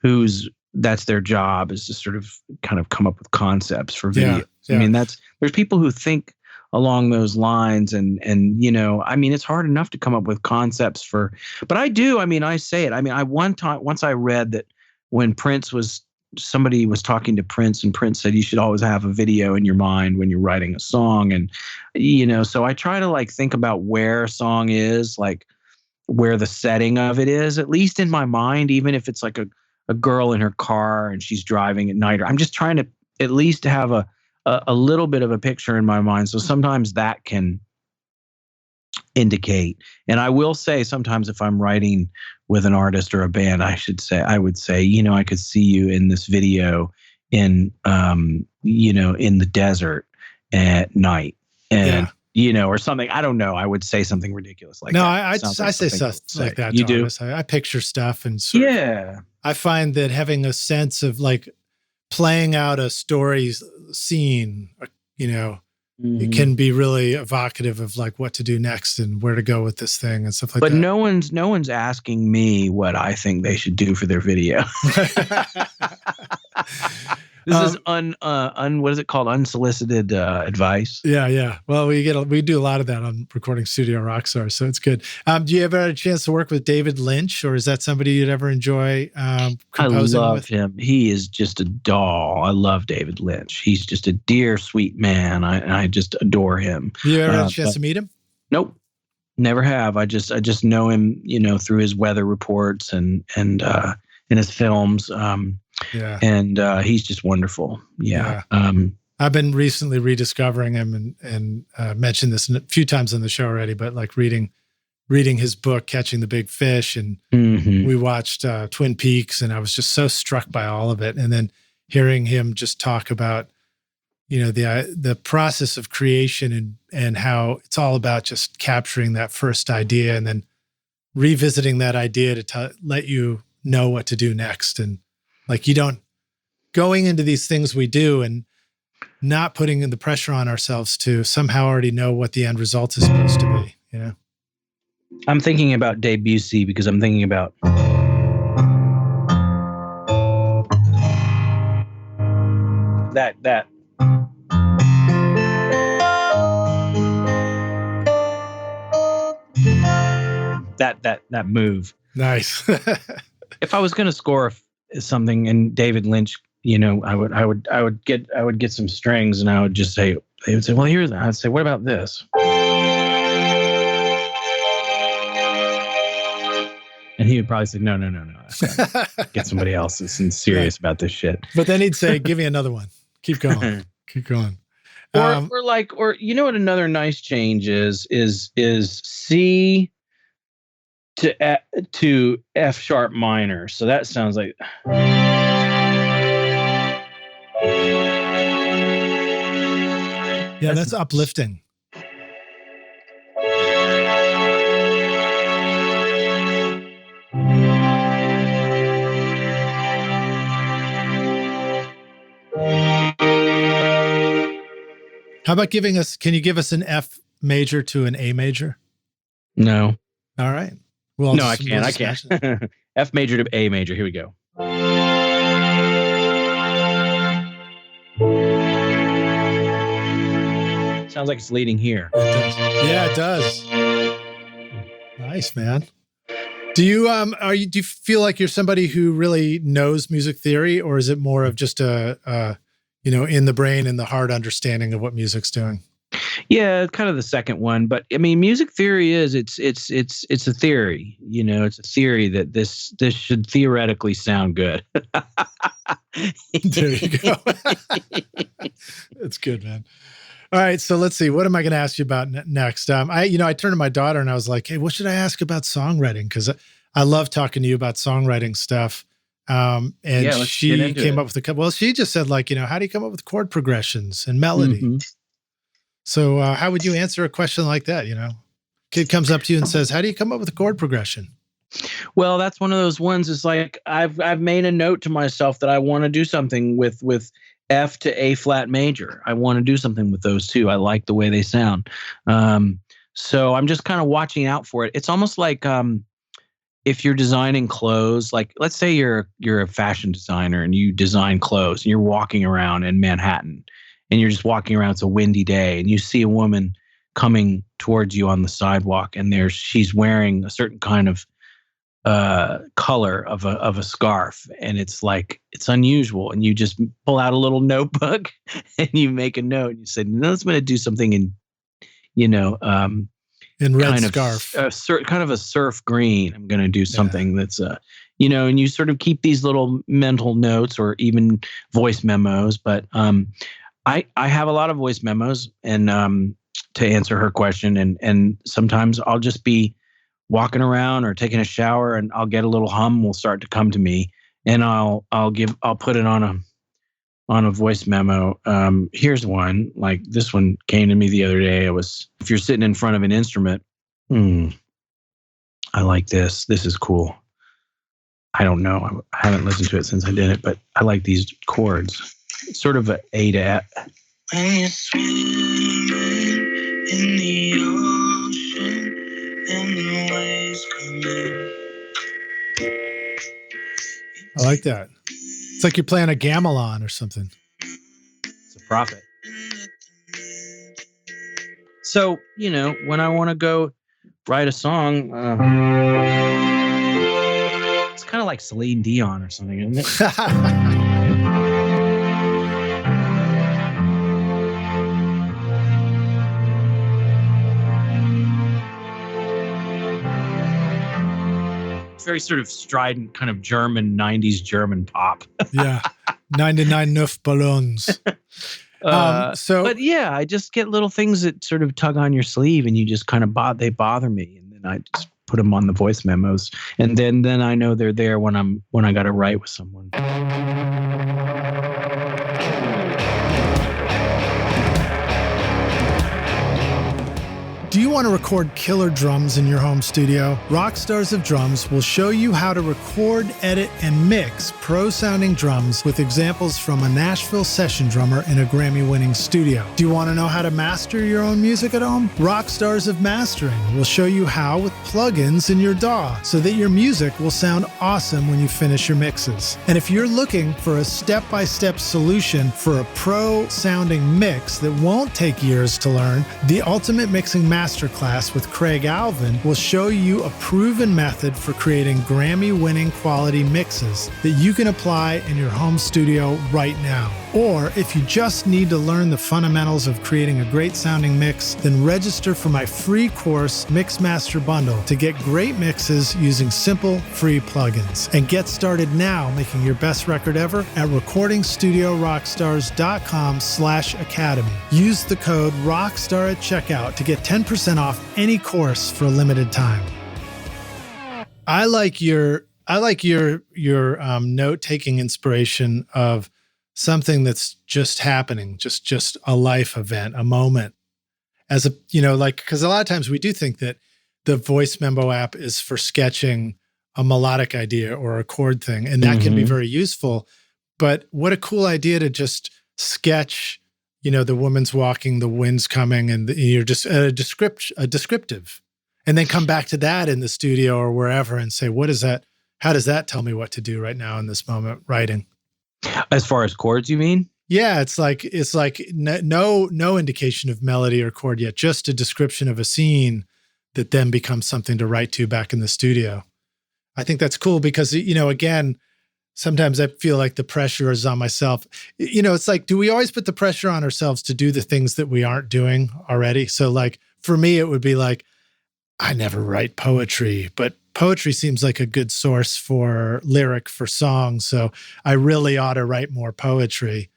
who's that's their job, is to sort of kind of come up with concepts for videos. Yeah. I mean, there's people who think along those lines, and you know, I mean, it's hard enough to come up with concepts but I do. I mean, I say it. I mean, once I read that when somebody was talking to Prince, and Prince said you should always have a video in your mind when you're writing a song. And, you know, so I try to like think about where a song is, like where the setting of it is, at least in my mind, even if it's like a girl in her car and she's driving at night, or I'm just trying to at least have a little bit of a picture in my mind. So sometimes that can indicate. And I will say sometimes if I'm writing with an artist or a band, I would say, you know, I could see you in this video in, you know, in the desert at night, and, you know, or something. I don't know. I would say something ridiculous like that. No, I say stuff like that. You do? I picture stuff, and I find that having a sense of like playing out a story scene, you know, it can be really evocative of like what to do next and where to go with this thing and stuff like that. But no one's asking me what I think they should do for their video. This is what is it called? Unsolicited advice. Yeah. Well, we do a lot of that on Recording Studio Rockstar, so it's good. Do you ever had a chance to work with David Lynch, or is that somebody you'd ever enjoy composing with? I love him. He is just a doll. I love David Lynch. He's just a dear, sweet man. I just adore him. You ever had a chance to meet him? Nope. Never have. I just know him, you know, through his weather reports and in his films. And he's just wonderful. Yeah. I've been recently rediscovering him and mentioned this a few times on the show already, but like reading his book, Catching the Big Fish. And we watched Twin Peaks, and I was just so struck by all of it. And then hearing him just talk about, you know, the process of creation and how it's all about just capturing that first idea and then revisiting that idea to let you know what to do next. And like, going into these things we do and not putting the pressure on ourselves to somehow already know what the end result is supposed to be, you know? I'm thinking about Debussy because I'm thinking about that move. Nice. If I was going to score something in David Lynch, I would get some strings and I would just say, they would say, well, here's that. I'd say, what about this? And he would probably say, no. Get somebody else that's serious about this shit. But then he'd say, give me another one. Keep going. Keep going. Or what another nice change is C to F sharp minor. So that sounds like. Yeah, that's uplifting. How about can you give us an F major to an A major? No. All right. Well, no, I can't. F major to A major. Here we go. Sounds like it's leading here. It does. Yeah, it does. Nice, man. Do you do you feel like you're somebody who really knows music theory, or is it more of just a in the brain and the heart understanding of what music's doing? Yeah, kind of the second one. But I mean, music theory is it's a theory. It's a theory that this should theoretically sound good. There you go. That's good, man. All right, so let's see. What am I going to ask you about next? I turned to my daughter and I was like, "Hey, what should I ask about songwriting?" Because I love talking to you about songwriting stuff. And she came up with a couple. Well, she just said, how do you come up with chord progressions and melody? Mm-hmm. So how would you answer a question like that? Kid comes up to you and says, how do you come up with a chord progression? Well, that's one of those ones. It's like I've made a note to myself that I want to do something with F to A flat major. I want to do something with those two. I like the way they sound. So I'm just kind of watching out for it. It's almost like if you're designing clothes, like let's say you're a fashion designer and you design clothes and you're walking around in Manhattan and you're just walking around. It's a windy day and you see a woman coming towards you on the sidewalk and she's wearing a certain kind of color of a scarf, and it's unusual, and you just pull out a little notebook and you make a note and you say, no, I'm going to do something in red kind scarf, kind of a surf green. I'm going to do something that's and you sort of keep these little mental notes or even voice memos. But I have a lot of voice memos, and to answer her question, and sometimes I'll just be walking around or taking a shower and I'll get a little hum will start to come to me, and I'll put it on a voice memo. Here's one, like this one came to me the other day. If you're sitting in front of an instrument, I like this. This is cool. I don't know. I haven't listened to it since I did it, but I like these chords. It's sort of an A to F. When you're swimming in the ocean and the waves come in. I like that. It's like you're playing a gamelan or something. It's a prophet. So, when I want to go write a song, it's kind of like Celine Dion or something, isn't it? Very sort of strident, kind of German 90s German pop. Yeah, 99 neuf ballons. But yeah, I just get little things that sort of tug on your sleeve, and you just kind of they bother me, and then I just put them on the voice memos, and then I know they're there when I got to write with someone. Do you want to record killer drums in your home studio? Rockstars of Drums will show you how to record, edit, and mix pro-sounding drums with examples from a Nashville session drummer in a Grammy-winning studio. Do you want to know how to master your own music at home? Rockstars of Mastering will show you how with plugins in your DAW so that your music will sound awesome when you finish your mixes. And if you're looking for a step-by-step solution for a pro-sounding mix that won't take years to learn, the Ultimate Mixing Masterclass with Craig Alvin will show you a proven method for creating Grammy-winning quality mixes that you can apply in your home studio right now. Or if you just need to learn the fundamentals of creating a great sounding mix, then register for my free course Mixmaster Bundle to get great mixes using simple, free plugins. And get started now making your best record ever at recordingstudiorockstars.com/academy. Use the code ROCKSTAR at checkout to get 10% off any course for a limited time. I like your note-taking inspiration of something that's just happening, just a life event, a moment. As a, because a lot of times we do think that the voice memo app is for sketching a melodic idea or a chord thing, and that can be very useful. But what a cool idea to just sketch, the woman's walking, the wind's coming, and you're just a descriptive, and then come back to that in the studio or wherever and say, what is that? How does that tell me what to do right now in this moment writing? As far as chords, you mean? Yeah, it's like no indication of melody or chord yet, just a description of a scene that then becomes something to write to back in the studio. I think that's cool because, again, sometimes I feel like the pressure is on myself. It's like, do we always put the pressure on ourselves to do the things that we aren't doing already? So like, for me, it would be like, I never write poetry, but poetry seems like a good source for lyric for songs. So I really ought to write more poetry.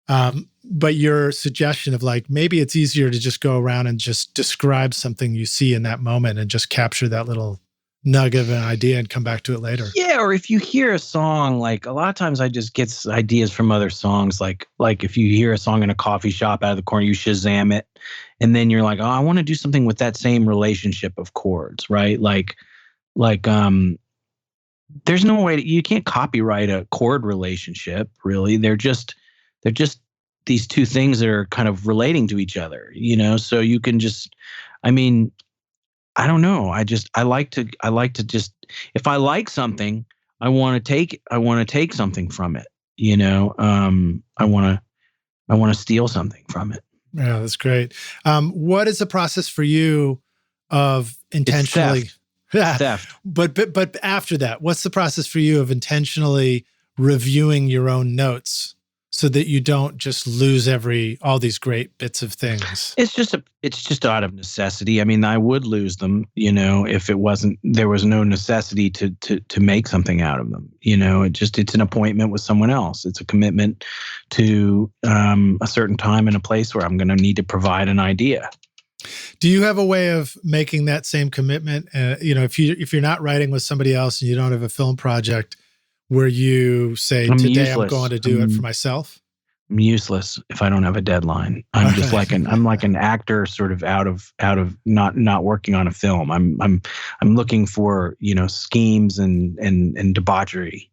But your suggestion of like, maybe it's easier to just go around and just describe something you see in that moment and just capture that little nugget of an idea and come back to it later. Yeah. Or if you hear a song, like a lot of times I just get ideas from other songs. Like if you hear a song in a coffee shop out of the corner, you Shazam it. And then you're like, oh, I want to do something with that same relationship of chords, right? Like, there's no way you can't copyright a chord relationship, really. They're just these two things that are kind of relating to each other, so you can just, I don't know. I like to just, if I like something, I want to take something from it, I want to steal something from it. Yeah, that's great. What is the process for you of intentionally theft? But after that, what's the process for you of intentionally reviewing your own notes so that you don't just lose all these great bits of things? It's just out of necessity. I would lose them, if there was no necessity to make something out of them. It's an appointment with someone else. It's a commitment to a certain time and a place where I'm going to need to provide an idea. Do you have a way of making that same commitment? If you're not writing with somebody else and you don't have a film project, where you say, today I'm going to do it for myself? I'm useless if I don't have a deadline. I'm just I'm like an actor sort of out of not working on a film. I'm looking for, schemes and debauchery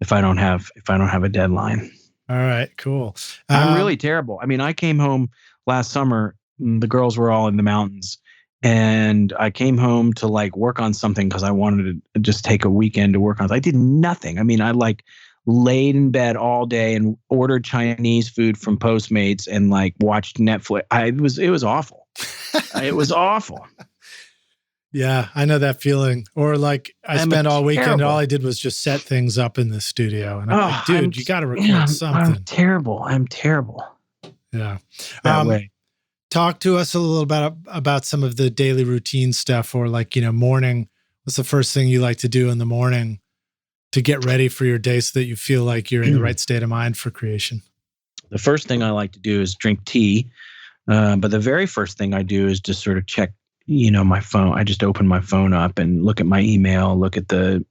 if I don't have a deadline. All right, cool. I'm really terrible. I came home last summer, the girls were all in the mountains, and I came home to work on something because I wanted to just take a weekend to work on it. I did nothing. I laid in bed all day and ordered Chinese food from Postmates and watched Netflix. It was awful. It was awful. Yeah, I know that feeling. Or I spent all weekend, terrible. All I did was just set things up in the studio. And I'm like, dude, you got to record something. I'm terrible. Yeah. That way. Talk to us a little about some of the daily routine stuff, or morning. What's the first thing you like to do in the morning to get ready for your day so that you feel like you're in the right state of mind for creation? The first thing I like to do is drink tea. But the very first thing I do is just sort of check, my phone. I just open my phone up and look at my email, look at the,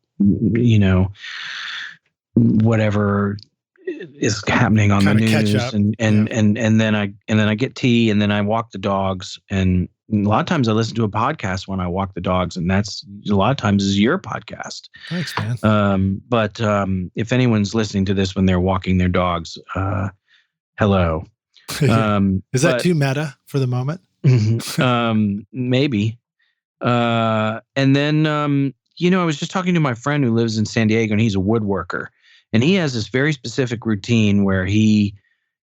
whatever is happening on the news, and then I get tea, and then I walk the dogs, and a lot of times I listen to a podcast when I walk the dogs, and that's a lot of times is your podcast. Thanks, man. But if anyone's listening to this when they're walking their dogs, hello. Is that too meta for the moment? Maybe. And then I was just talking to my friend who lives in San Diego, and he's a woodworker. And he has this very specific routine where he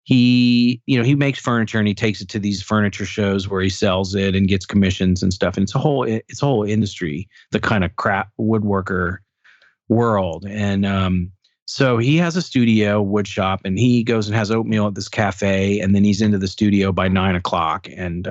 he makes furniture and he takes it to these furniture shows where he sells it and gets commissions and stuff. And it's a whole industry, the kind of crap woodworker world. And so he has a studio wood shop, and he goes and has oatmeal at this cafe, and then he's into the studio by 9:00. And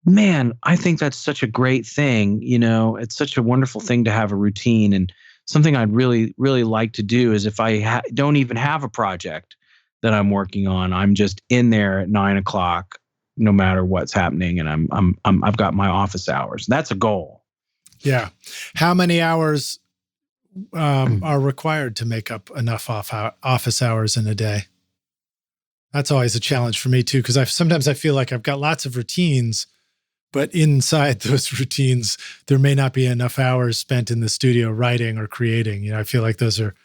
man, I think that's such a great thing. It's such a wonderful thing to have a routine. And something I'd really, really like to do is if I don't even have a project that I'm working on, I'm just in there at 9:00, no matter what's happening, and I've got my office hours. That's a goal. Yeah. How many hours are required to make up enough office hours in a day? That's always a challenge for me too, because sometimes I feel like I've got lots of routines, but inside those routines, there may not be enough hours spent in the studio writing or creating. I feel like those are,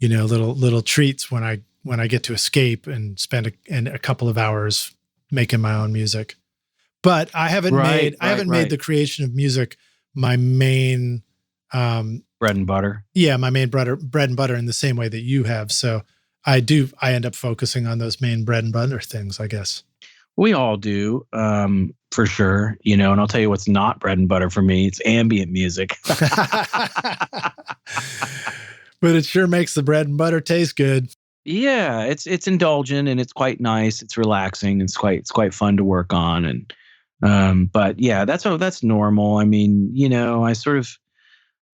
little treats when I get to escape and spend a couple of hours making my own music. But I haven't made the creation of music my main bread and butter. Yeah, my main bread and butter in the same way that you have. So I end up focusing on those main bread and butter things, I guess. We all do, for sure. And I'll tell you what's not bread and butter for me. It's ambient music. But it sure makes the bread and butter taste good. Yeah, it's indulgent and it's quite nice. It's relaxing. It's quite fun to work on. And but yeah, that's normal. I mean, I sort of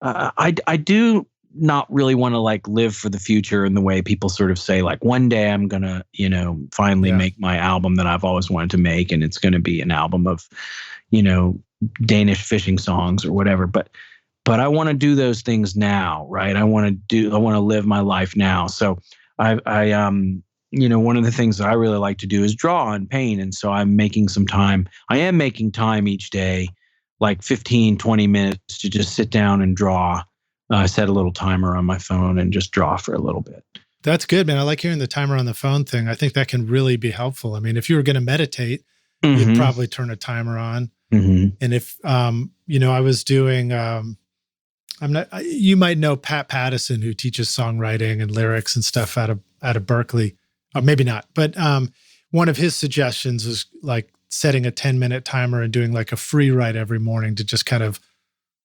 I do not really want to like live for the future in the way people sort of say, like, one day I'm gonna, finally make my album that I've always wanted to make, and it's gonna be an album of, Danish fishing songs or whatever. But I want to do those things now, right? I want to live my life now. So I one of the things that I really like to do is draw and paint. And so I'm making some time. I am making time each day, like 15, 20 minutes to just sit down and draw. I set a little timer on my phone and just draw for a little bit. That's good, man. I like hearing the timer on the phone thing. I think that can really be helpful. I mean, if you were going to meditate, you'd probably turn a timer on. And if, I was doing, you might know Pat Pattison, who teaches songwriting and lyrics and stuff out of Berkeley. Maybe not, but one of his suggestions was like setting a 10-minute timer and doing like a free write every morning to just kind of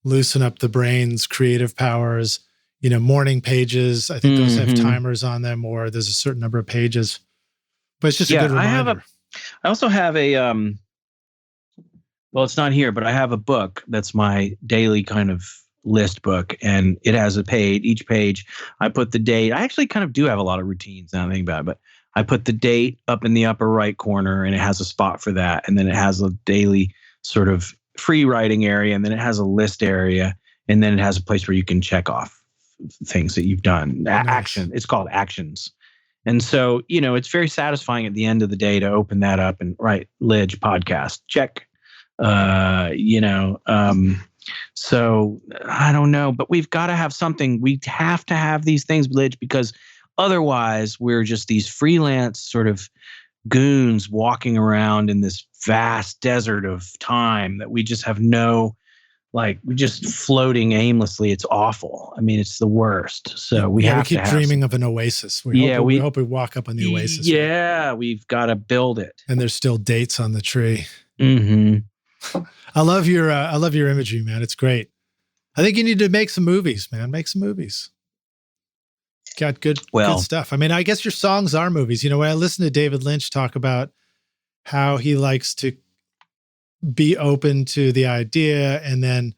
loosen up the brain's creative powers. Morning pages, I think those have timers on them, or there's a certain number of pages. But it's just a good reminder. I also have a, well, it's not here, but I have a book that's my daily kind of list book, and it has a page. Each page, I put the date. I actually kind of do have a lot of routines now that I think about it, but I put the date up in the upper right corner, and it has a spot for that. And then it has a daily sort of free writing area, and then it has a list area, and then it has a place where you can check off things that you've done. Nice. Action. It's called actions. And so, it's very satisfying at the end of the day to open that up and write Lidge podcast. Check. So I don't know, but we've got to have something. We have to have these things, Lidge, because otherwise we're just these freelance sort of goons walking around in this vast desert of time that we just have we're just floating aimlessly. It's awful. I mean, it's the worst. So we keep dreaming of an oasis. We hope we walk up on the oasis. Yeah, we've got to build it. And there's still dates on the tree. I love your imagery, man. It's great. I think you need to make some movies, man. Make some movies. Got good stuff. I mean, I guess your songs are movies. When I listen to David Lynch talk about how he likes to be open to the idea and then,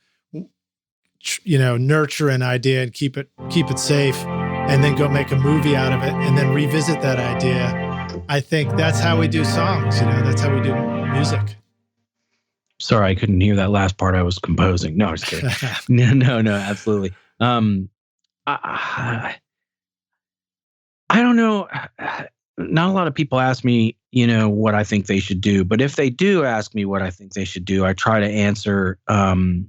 nurture an idea and keep it safe, and then go make a movie out of it and then revisit that idea. I think that's how we do songs. That's how we do music. Sorry, I couldn't hear that last part. I was composing. No, I was kidding. No, absolutely. I don't know. Not a lot of people ask me, what I think they should do. But if they do ask me what I think they should do, I try to answer in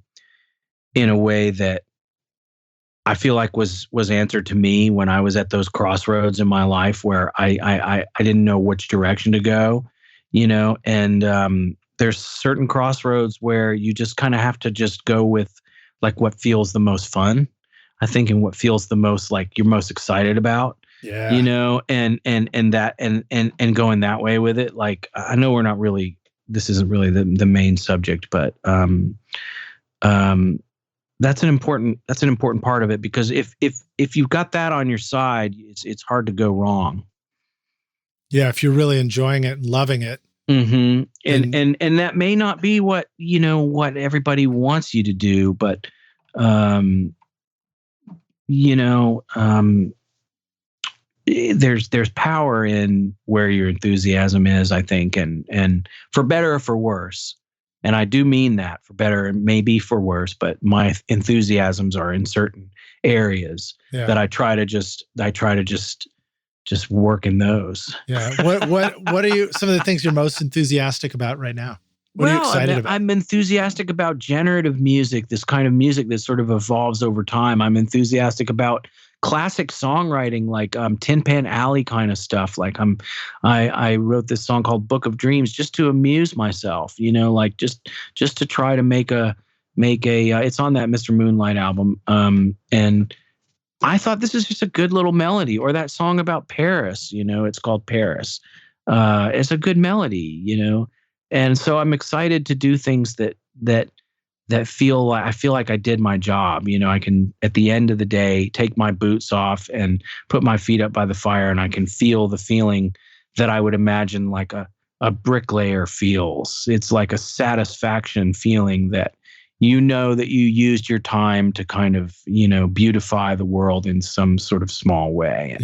a way that I feel like was answered to me when I was at those crossroads in my life where I didn't know which direction to go, and there's certain crossroads where you just kind of have to just go with like what feels the most fun, I think, and what feels the most like you're most excited about. Yeah. You know, and going that way with it. Like, I know we're not really, this isn't really the main subject, but that's an important part of it, because if you've got that on your side, it's hard to go wrong. Yeah, if you're really enjoying it and loving it. Mm-hmm. And that may not be what, you know, what everybody wants you to do, but you know, there's power in where your enthusiasm is, I think, and for better or for worse. And I do mean that, for better and maybe for worse, but my enthusiasms are in certain areas that I try to just work in those. Yeah. What are you, some of the things you're most enthusiastic about right now? What are you excited about? I'm enthusiastic about generative music, this kind of music that sort of evolves over time. I'm enthusiastic about classic songwriting, like Tin Pan Alley kind of stuff. Like I wrote this song called Book of Dreams just to amuse myself, you know, like just to try to make a it's on that Mr. Moonlight album. And I thought this is just a good little melody. Or that song about Paris, you know, it's called Paris. It's a good melody, you know. And so I'm excited to do things that feel like, I feel like I did my job. You know, I can, at the end of the day, take my boots off and put my feet up by the fire, and I can feel the feeling that I would imagine like a bricklayer feels. It's like a satisfaction feeling that, you know, that you used your time to kind of, you know, beautify the world in some sort of small way.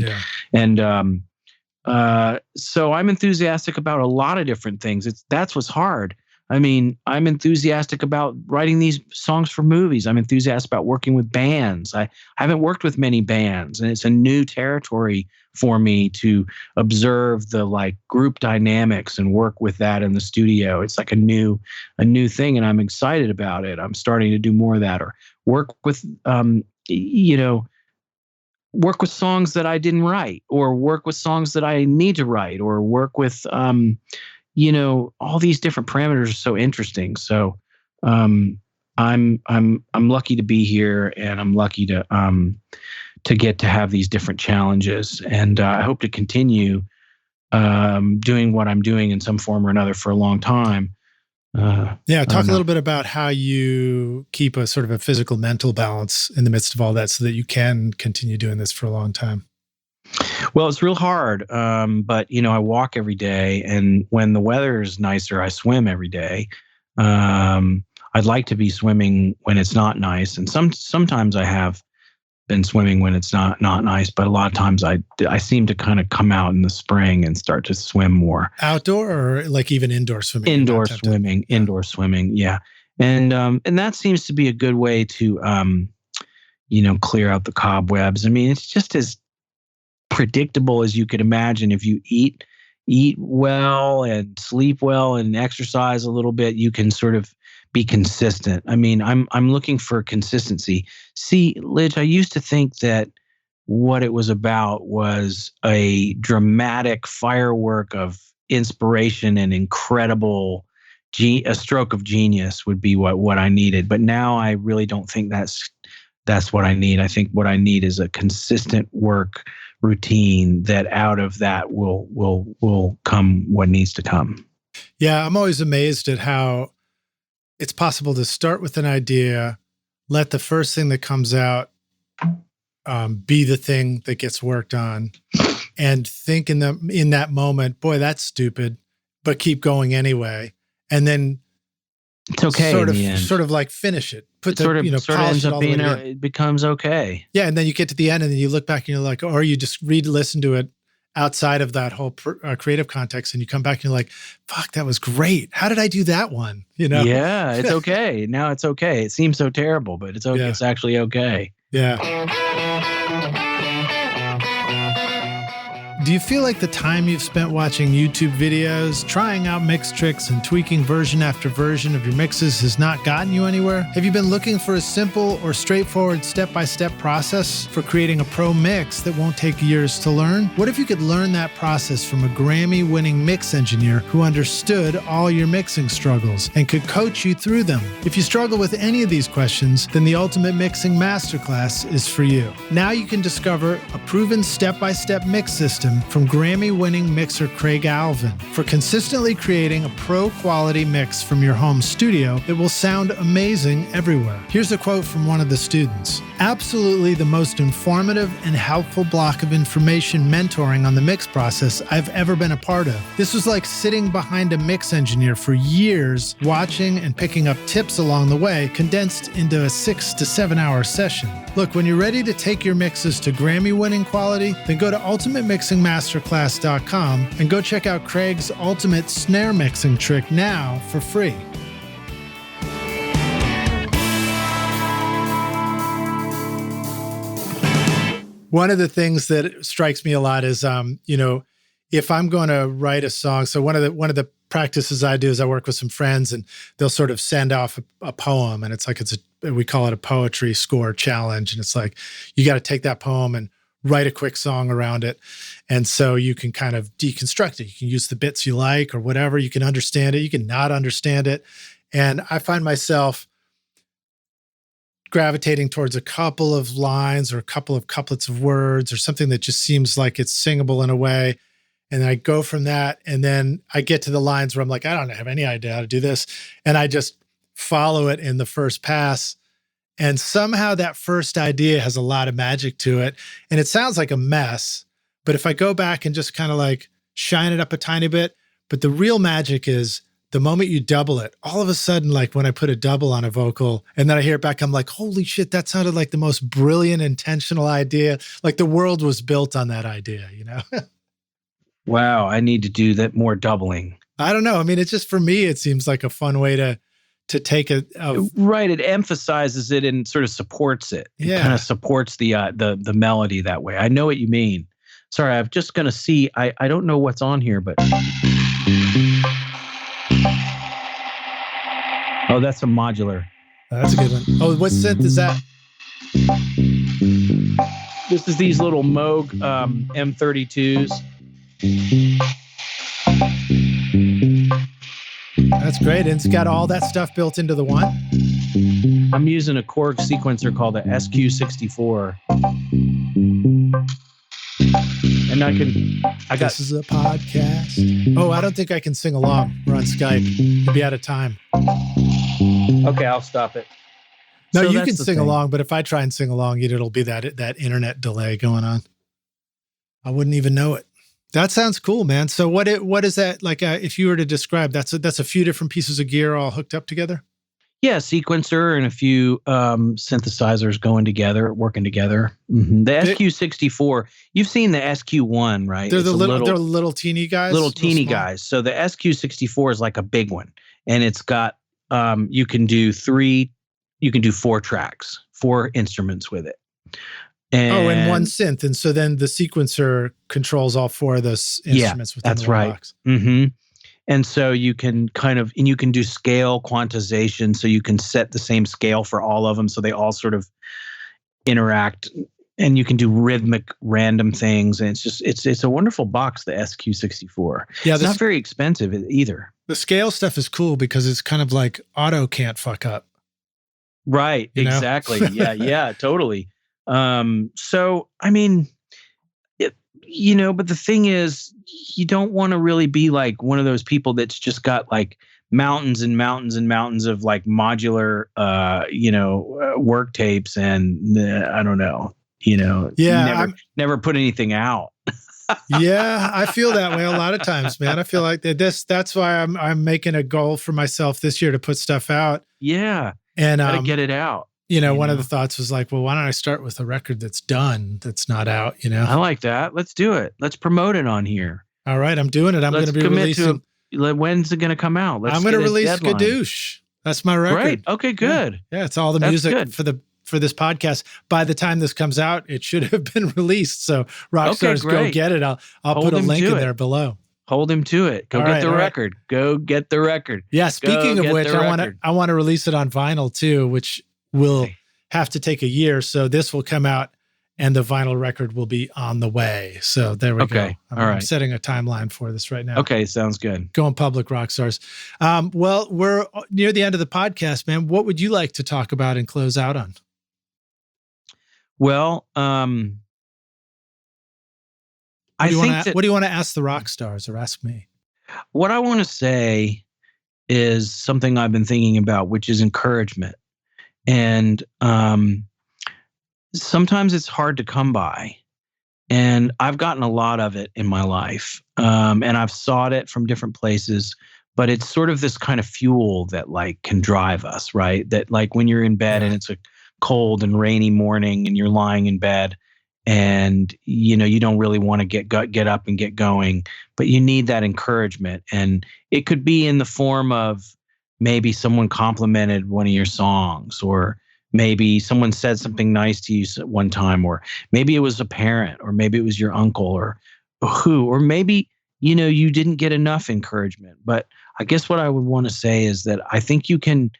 So I'm enthusiastic about a lot of different things. That's what's hard. I mean, I'm enthusiastic about writing these songs for movies. I'm enthusiastic about working with bands. I haven't worked with many bands, and it's a new territory for me to observe the like group dynamics and work with that in the studio. It's like a new thing, and I'm excited about it. I'm starting to do more of that, or work with, you know, work with songs that I didn't write, or work with songs that I need to write, or work with, you know, all these different parameters are so interesting. So, I'm lucky to be here, and I'm lucky to get to have these different challenges. And I hope to continue doing what I'm doing in some form or another for a long time. Talk a little bit about how you keep a sort of a physical, mental balance in the midst of all that, so that you can continue doing this for a long time. Well, it's real hard, but you know, I walk every day, and when the weather is nicer, I swim every day. I'd like to be swimming when it's not nice, and sometimes I have been swimming when it's not nice, but a lot of times I seem to kind of come out in the spring and start to swim more. Outdoor, or like even indoor swimming? Indoor swimming, yeah. And that seems to be a good way to you know, clear out the cobwebs. I mean, it's just as predictable as you could imagine. If you eat well and sleep well and exercise a little bit, you can sort of be consistent. I mean, I'm looking for consistency. See, Lidge, I used to think that what it was about was a dramatic firework of inspiration and incredible a stroke of genius would be what I needed. But now I really don't think that's what I need. I think what I need is a consistent work routine that out of that will come what needs to come. Yeah, I'm always amazed at how it's possible to start with an idea, let the first thing that comes out be the thing that gets worked on, and think in that moment, boy, that's stupid, but keep going anyway. And then it's okay. Sort of like finish it. Put the, you know, sort of ends up being it becomes okay. Yeah, and then you get to the end, and then you look back and you're like, or you just listen to it outside of that whole creative context, and you come back and you're like, fuck, that was great. How did I do that one? You know? Yeah, it's okay. Now it's okay. It seems so terrible, but it's okay. Yeah. It's actually okay. Yeah. Do you feel like the time you've spent watching YouTube videos, trying out mix tricks, and tweaking version after version of your mixes has not gotten you anywhere? Have you been looking for a simple or straightforward step-by-step process for creating a pro mix that won't take years to learn? What if you could learn that process from a Grammy-winning mix engineer who understood all your mixing struggles and could coach you through them? If you struggle with any of these questions, then the Ultimate Mixing Masterclass is for you. Now you can discover a proven step-by-step mix system from Grammy-winning mixer Craig Alvin for consistently creating a pro-quality mix from your home studio that will sound amazing everywhere. Here's a quote from one of the students. Absolutely the most informative and helpful block of information mentoring on the mix process I've ever been a part of. This was like sitting behind a mix engineer for years, watching and picking up tips along the way, condensed into a 6 to 7 hour session. Look, when you're ready to take your mixes to Grammy-winning quality, then go to ultimatemixingmasterclass.com and go check out Craig's ultimate snare mixing trick now for free. One of the things that strikes me a lot is, if I'm going to write a song, so one of the practices I do is I work with some friends and they'll sort of send off a poem, and we call it a poetry score challenge. And it's like, you got to take that poem and write a quick song around it. And so you can kind of deconstruct it. You can use the bits you like or whatever. You can understand it. You can not understand it. And I find myself gravitating towards a couple of lines or a couple of couplets of words or something that just seems like it's singable in a way. And I go from that, and then I get to the lines where I'm like, I don't have any idea how to do this. And I just follow it in the first pass. And somehow that first idea has a lot of magic to it. And it sounds like a mess. But if I go back and just kind of like shine it up a tiny bit, but the real magic is the moment you double it, all of a sudden, like when I put a double on a vocal and then I hear it back, I'm like, holy shit, that sounded like the most brilliant, intentional idea. Like the world was built on that idea, you know? Wow, I need to do that more doubling. I don't know. I mean, it's just, for me, it seems like a fun way to take a right. It emphasizes it and sort of supports it. Yeah. It kind of supports the melody that way. I know what you mean. Sorry, I'm just going to see. I don't know what's on here, but. Oh, that's a modular. That's a good one. Oh, what synth is that? This is these little Moog M32s. That's great. And it's got all that stuff built into the one? I'm using a Korg sequencer called the SQ64. And This is a podcast. Oh, I don't think I can sing along. We're on Skype. We'll be out of time. Okay, I'll stop it. No, so you can sing along, but if I try and sing along, it'll be that internet delay going on. I wouldn't even know it. That sounds cool, man. So what is that like? If you were to describe, that's a few different pieces of gear all hooked up together. Yeah, sequencer and a few synthesizers working together. Mm-hmm. The SQ64, you've seen the SQ1, right? They're they're little teeny guys. Little teeny guys. So the SQ64 is like a big one, and it's got you can do 4 tracks, 4 instruments with it. And one synth. And so then the sequencer controls all 4 of those instruments within the box. Mm-hmm. And so you can you can do scale quantization. So you can set the same scale for all of them. So they all sort of interact, and you can do rhythmic random things. And it's a wonderful box, the SQ64. Yeah, it's not very expensive either. The scale stuff is cool because it's kind of like auto can't fuck up. Right. Exactly. Yeah, totally. So, I mean, but the thing is, you don't want to really be like one of those people that's just got like mountains and mountains and mountains of like modular, work tapes. And I don't know, never put anything out. Yeah, I feel that way a lot of times, man. I feel like that's why I'm making a goal for myself this year to put stuff out. Yeah. And gotta get it out. One of the thoughts was like, well, why don't I start with a record that's done, that's not out, I like that. Let's do it. Let's promote it on here. All right, I'm doing it. I'm going to be releasing. When's it going to come out? I'm going to release Gadoosh. That's my record. Great. Okay, good. Yeah, it's all the music for for this podcast. By the time this comes out, it should have been released. So Rockstars, go get it. I'll put a link in there below. Hold him to it. Go get the record. Go get the record. Yeah. Speaking of which, I want to release it on vinyl too, which will have to take a year. So this will come out and the vinyl record will be on the way. So there we go. I'm setting a timeline for this right now. Okay. Sounds good. Going public, Rockstars. Well, we're near the end of the podcast, man. What would you like to talk about and close out on? Well, what do you want to ask the rock stars or ask me? What I want to say is something I've been thinking about, which is encouragement. And sometimes it's hard to come by. And I've gotten a lot of it in my life. And I've sought it from different places. But it's sort of this kind of fuel that like can drive us, right? That like when you're in bed and it's a cold and rainy morning and you're lying in bed, and you don't really want to get up and get going, but you need that encouragement. And it could be in the form of maybe someone complimented one of your songs, or maybe someone said something nice to you one time, or maybe it was a parent, or maybe it was your uncle, or maybe you didn't get enough encouragement. But I guess what I would want to say is that I think you can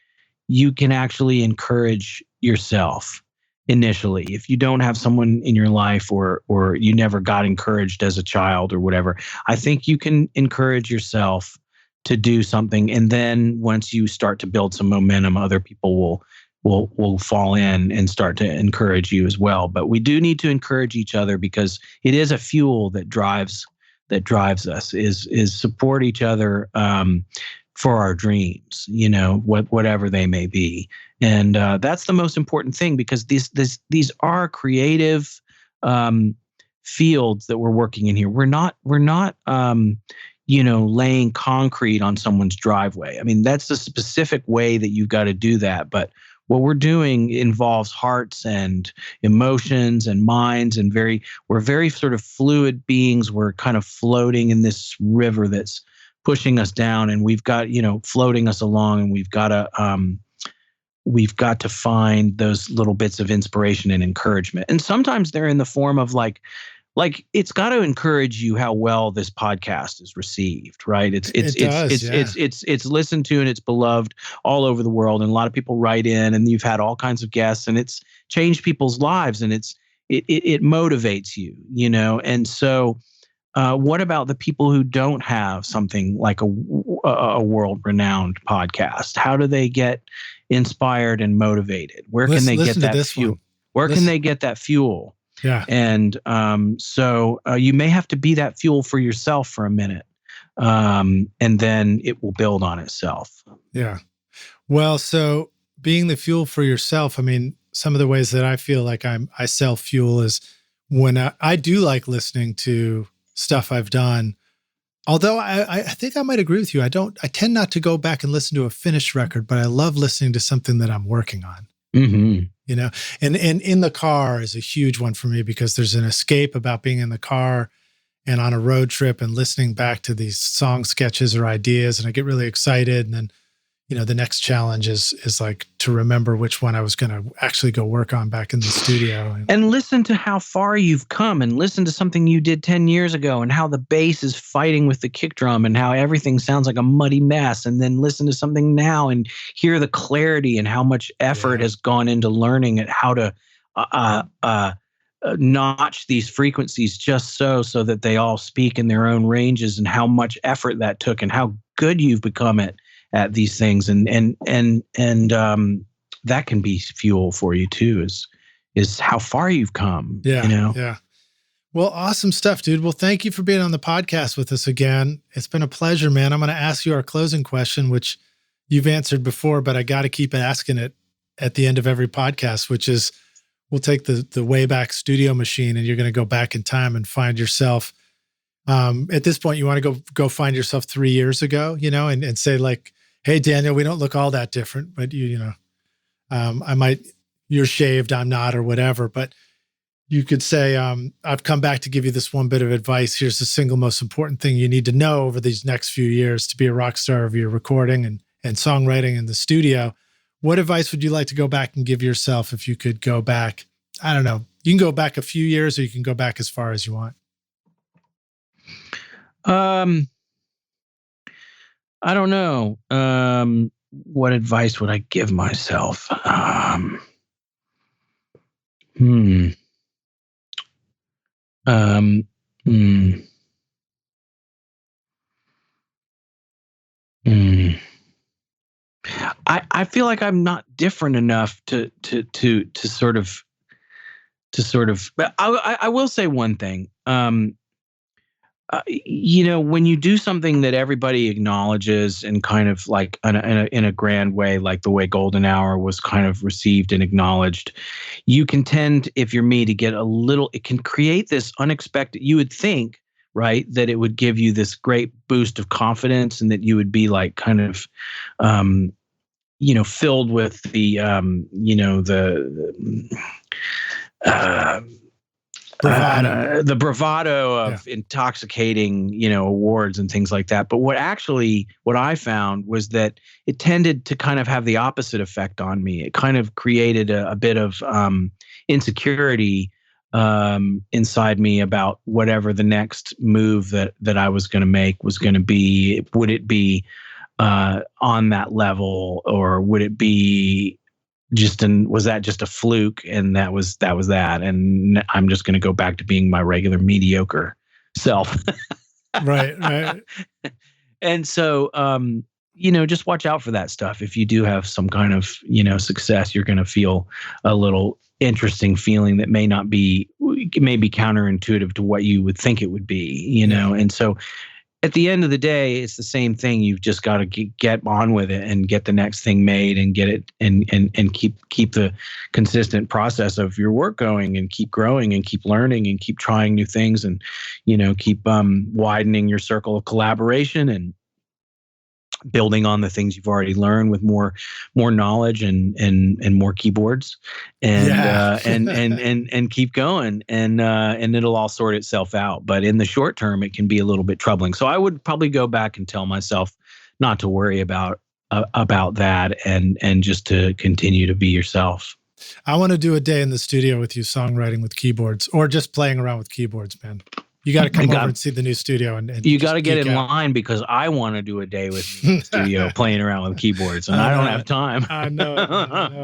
actually encourage yourself initially. If you don't have someone in your life, or you never got encouraged as a child or whatever, I think you can encourage yourself to do something. And then once you start to build some momentum, other people will fall in and start to encourage you as well. But we do need to encourage each other, because it is a fuel that drives us, is support each other for our dreams, whatever they may be. And that's the most important thing, because these are creative fields that we're working in here. We're not laying concrete on someone's driveway. I mean, that's the specific way that you've got to do that. But what we're doing involves hearts and emotions and minds, and we're very sort of fluid beings. We're kind of floating in this river that's pushing us down, and we've got, floating us along, and we've got to find those little bits of inspiration and encouragement. And sometimes they're in the form of like it's got to encourage you how well this podcast is received, right? It's listened to and it's beloved all over the world. And a lot of people write in, and you've had all kinds of guests, and it's changed people's lives, and it motivates you, And so what about the people who don't have something like a world-renowned podcast? How do they get inspired and motivated? Where can they get that fuel? Where can they get that fuel? Yeah. And so you may have to be that fuel for yourself for a minute, and then it will build on itself. Yeah. Well, so being the fuel for yourself, I mean, some of the ways that I feel like I self-fuel is when I do like listening to stuff I've done. Although I think I might agree with you. I tend not to go back and listen to a finished record, but I love listening to something that I'm working on. Mm-hmm. And in the car is a huge one for me, because there's an escape about being in the car and on a road trip and listening back to these song sketches or ideas. And I get really excited. And then, the next challenge is like to remember which one I was going to actually go work on back in the studio. And listen to how far you've come, and listen to something you did 10 years ago, and how the bass is fighting with the kick drum, and how everything sounds like a muddy mess. And then listen to something now and hear the clarity and how much effort has gone into learning it, how to notch these frequencies just so that they all speak in their own ranges, and how much effort that took, and how good you've become at these things. And that can be fuel for you too, is how far you've come. Yeah. Yeah. Well, awesome stuff, dude. Well, thank you for being on the podcast with us again. It's been a pleasure, man. I'm going to ask you our closing question, which you've answered before, but I got to keep asking it at the end of every podcast, which is, we'll take the Wayback Studio machine, and you're going to go back in time and find yourself. At this point, you want to go find yourself 3 years ago, and say like, hey, Daniel, we don't look all that different, but you're shaved, I'm not, or whatever. But you could say, I've come back to give you this one bit of advice. Here's the single most important thing you need to know over these next few years to be a rock star of your recording and songwriting in the studio. What advice would you like to go back and give yourself if you could go back? I don't know. You can go back a few years or you can go back as far as you want. I don't know. What advice would I give myself? I feel like I'm not different enough to sort of, but I will say one thing. When you do something that everybody acknowledges and kind of like in a grand way, like the way Golden Hour was kind of received and acknowledged, you can tend, if you're me, to get it can create this unexpected, you would think, right, that it would give you this great boost of confidence and that you would be like kind of, filled with the bravado of intoxicating, awards and things like that. But what I found was that it tended to kind of have the opposite effect on me. It kind of created a bit of insecurity inside me about whatever the next move that I was going to make was going to be. Would it be on that level, or would it be was that just a fluke, and that was that, and I'm just going to go back to being my regular mediocre self. Right. And so, just watch out for that stuff. If you do have some kind of, success, you're going to feel a little interesting feeling that may be counterintuitive to what you would think it would be, and so at the end of the day, it's the same thing. You've just got to get on with it and get the next thing made and get it and keep the consistent process of your work going and keep growing and keep learning and keep trying new things and, keep widening your circle of collaboration and building on the things you've already learned with more knowledge and more keyboards and keep going and it'll all sort itself out. But in the short term, it can be a little bit troubling. So I would probably go back and tell myself not to worry about that and just to continue to be yourself. I want to do a day in the studio with you, songwriting with keyboards or just playing around with keyboards, man. You got to come over and see the new studio. And you got to get in line because I want to do a day with me in the studio playing around with keyboards, and I don't have time. I know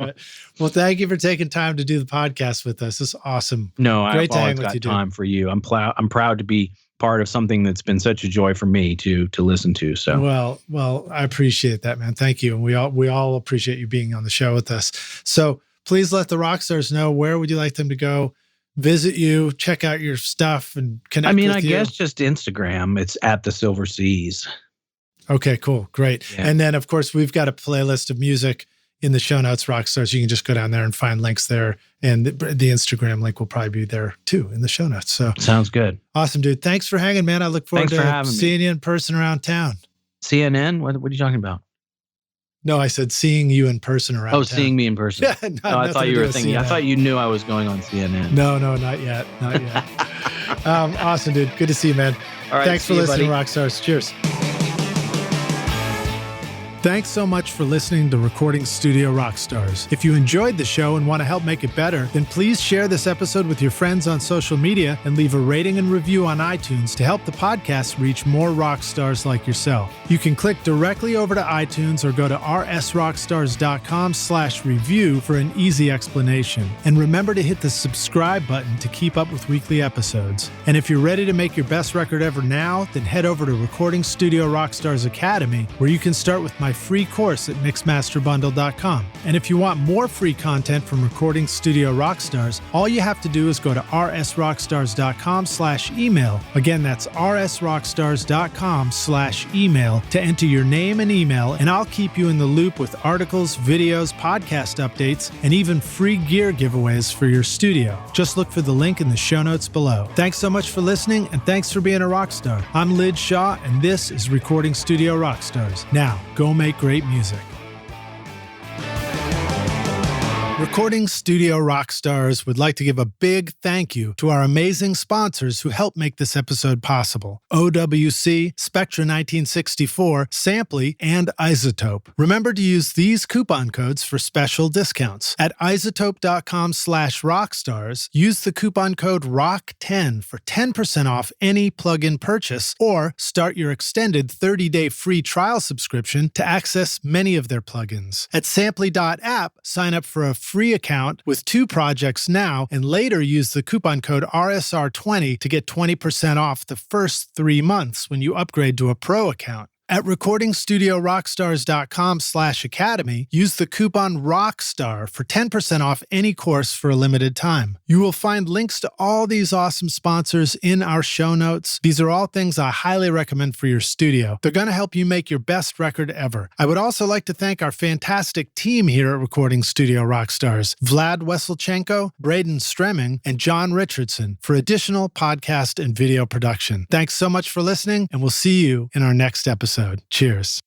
it. Well, thank you for taking time to do the podcast with us. This is awesome. No, I've always got time for you. I'm proud to be part of something that's been such a joy for me to listen to. So well, I appreciate that, man. Thank you, and we all appreciate you being on the show with us. So please let the rock stars know, where would you like them to go visit you, check out your stuff, and connect with you? I guess just Instagram. It's at the Silver Seas. Okay, cool. Great. Yeah. And then, of course, we've got a playlist of music in the show notes, Rockstars. You can just go down there and find links there. And the Instagram link will probably be there, too, in the show notes. So sounds good. Awesome, dude. Thanks for hanging, man. I look forward to seeing you in person around town. CNN? What are you talking about? No, I said seeing you in person around town. Seeing me in person. Yeah, I thought you were thinking. I thought you knew I was going on CNN. No, not yet. Awesome, dude. Good to see you, man. All right, thanks for listening, Rockstars. Cheers. Thanks so much for listening to Recording Studio Rockstars. If you enjoyed the show and want to help make it better, then please share this episode with your friends on social media and leave a rating and review on iTunes to help the podcast reach more rock stars like yourself. You can click directly over to iTunes or go to rsrockstars.com/review for an easy explanation. And remember to hit the subscribe button to keep up with weekly episodes. And if you're ready to make your best record ever now, then head over to Recording Studio Rockstars Academy, where you can start with my free course at mixmasterbundle.com. And if you want more free content from Recording Studio Rockstars, all you have to do is go to rsrockstars.com/email. Again, that's rsrockstars.com/email to enter your name and email, and I'll keep you in the loop with articles, videos, podcast updates, and even free gear giveaways for your studio. Just look for the link in the show notes below. Thanks so much for listening, and thanks for being a rock star. I'm Lynch Shaw, and this is Recording Studio Rockstars. Now, go make great music. Recording Studio Rockstars would like to give a big thank you to our amazing sponsors who help make this episode possible: OWC, Spectra 1964, Samply, and Isotope. Remember to use these coupon codes for special discounts. At isotope.com/rockstars, use the coupon code ROCK10 for 10% off any plugin purchase, or start your extended 30-day free trial subscription to access many of their plugins. At Samply.app, sign up for a free account with 2 projects now, and later use the coupon code RSR20 to get 20% off the first 3 months when you upgrade to a pro account. At recordingstudiorockstars.com/academy, use the coupon ROCKSTAR for 10% off any course for a limited time. You will find links to all these awesome sponsors in our show notes. These are all things I highly recommend for your studio. They're going to help you make your best record ever. I would also like to thank our fantastic team here at Recording Studio Rockstars: Vlad Weselchenko, Braden Stremming, and John Richardson for additional podcast and video production. Thanks so much for listening, and we'll see you in our next episode. Cheers.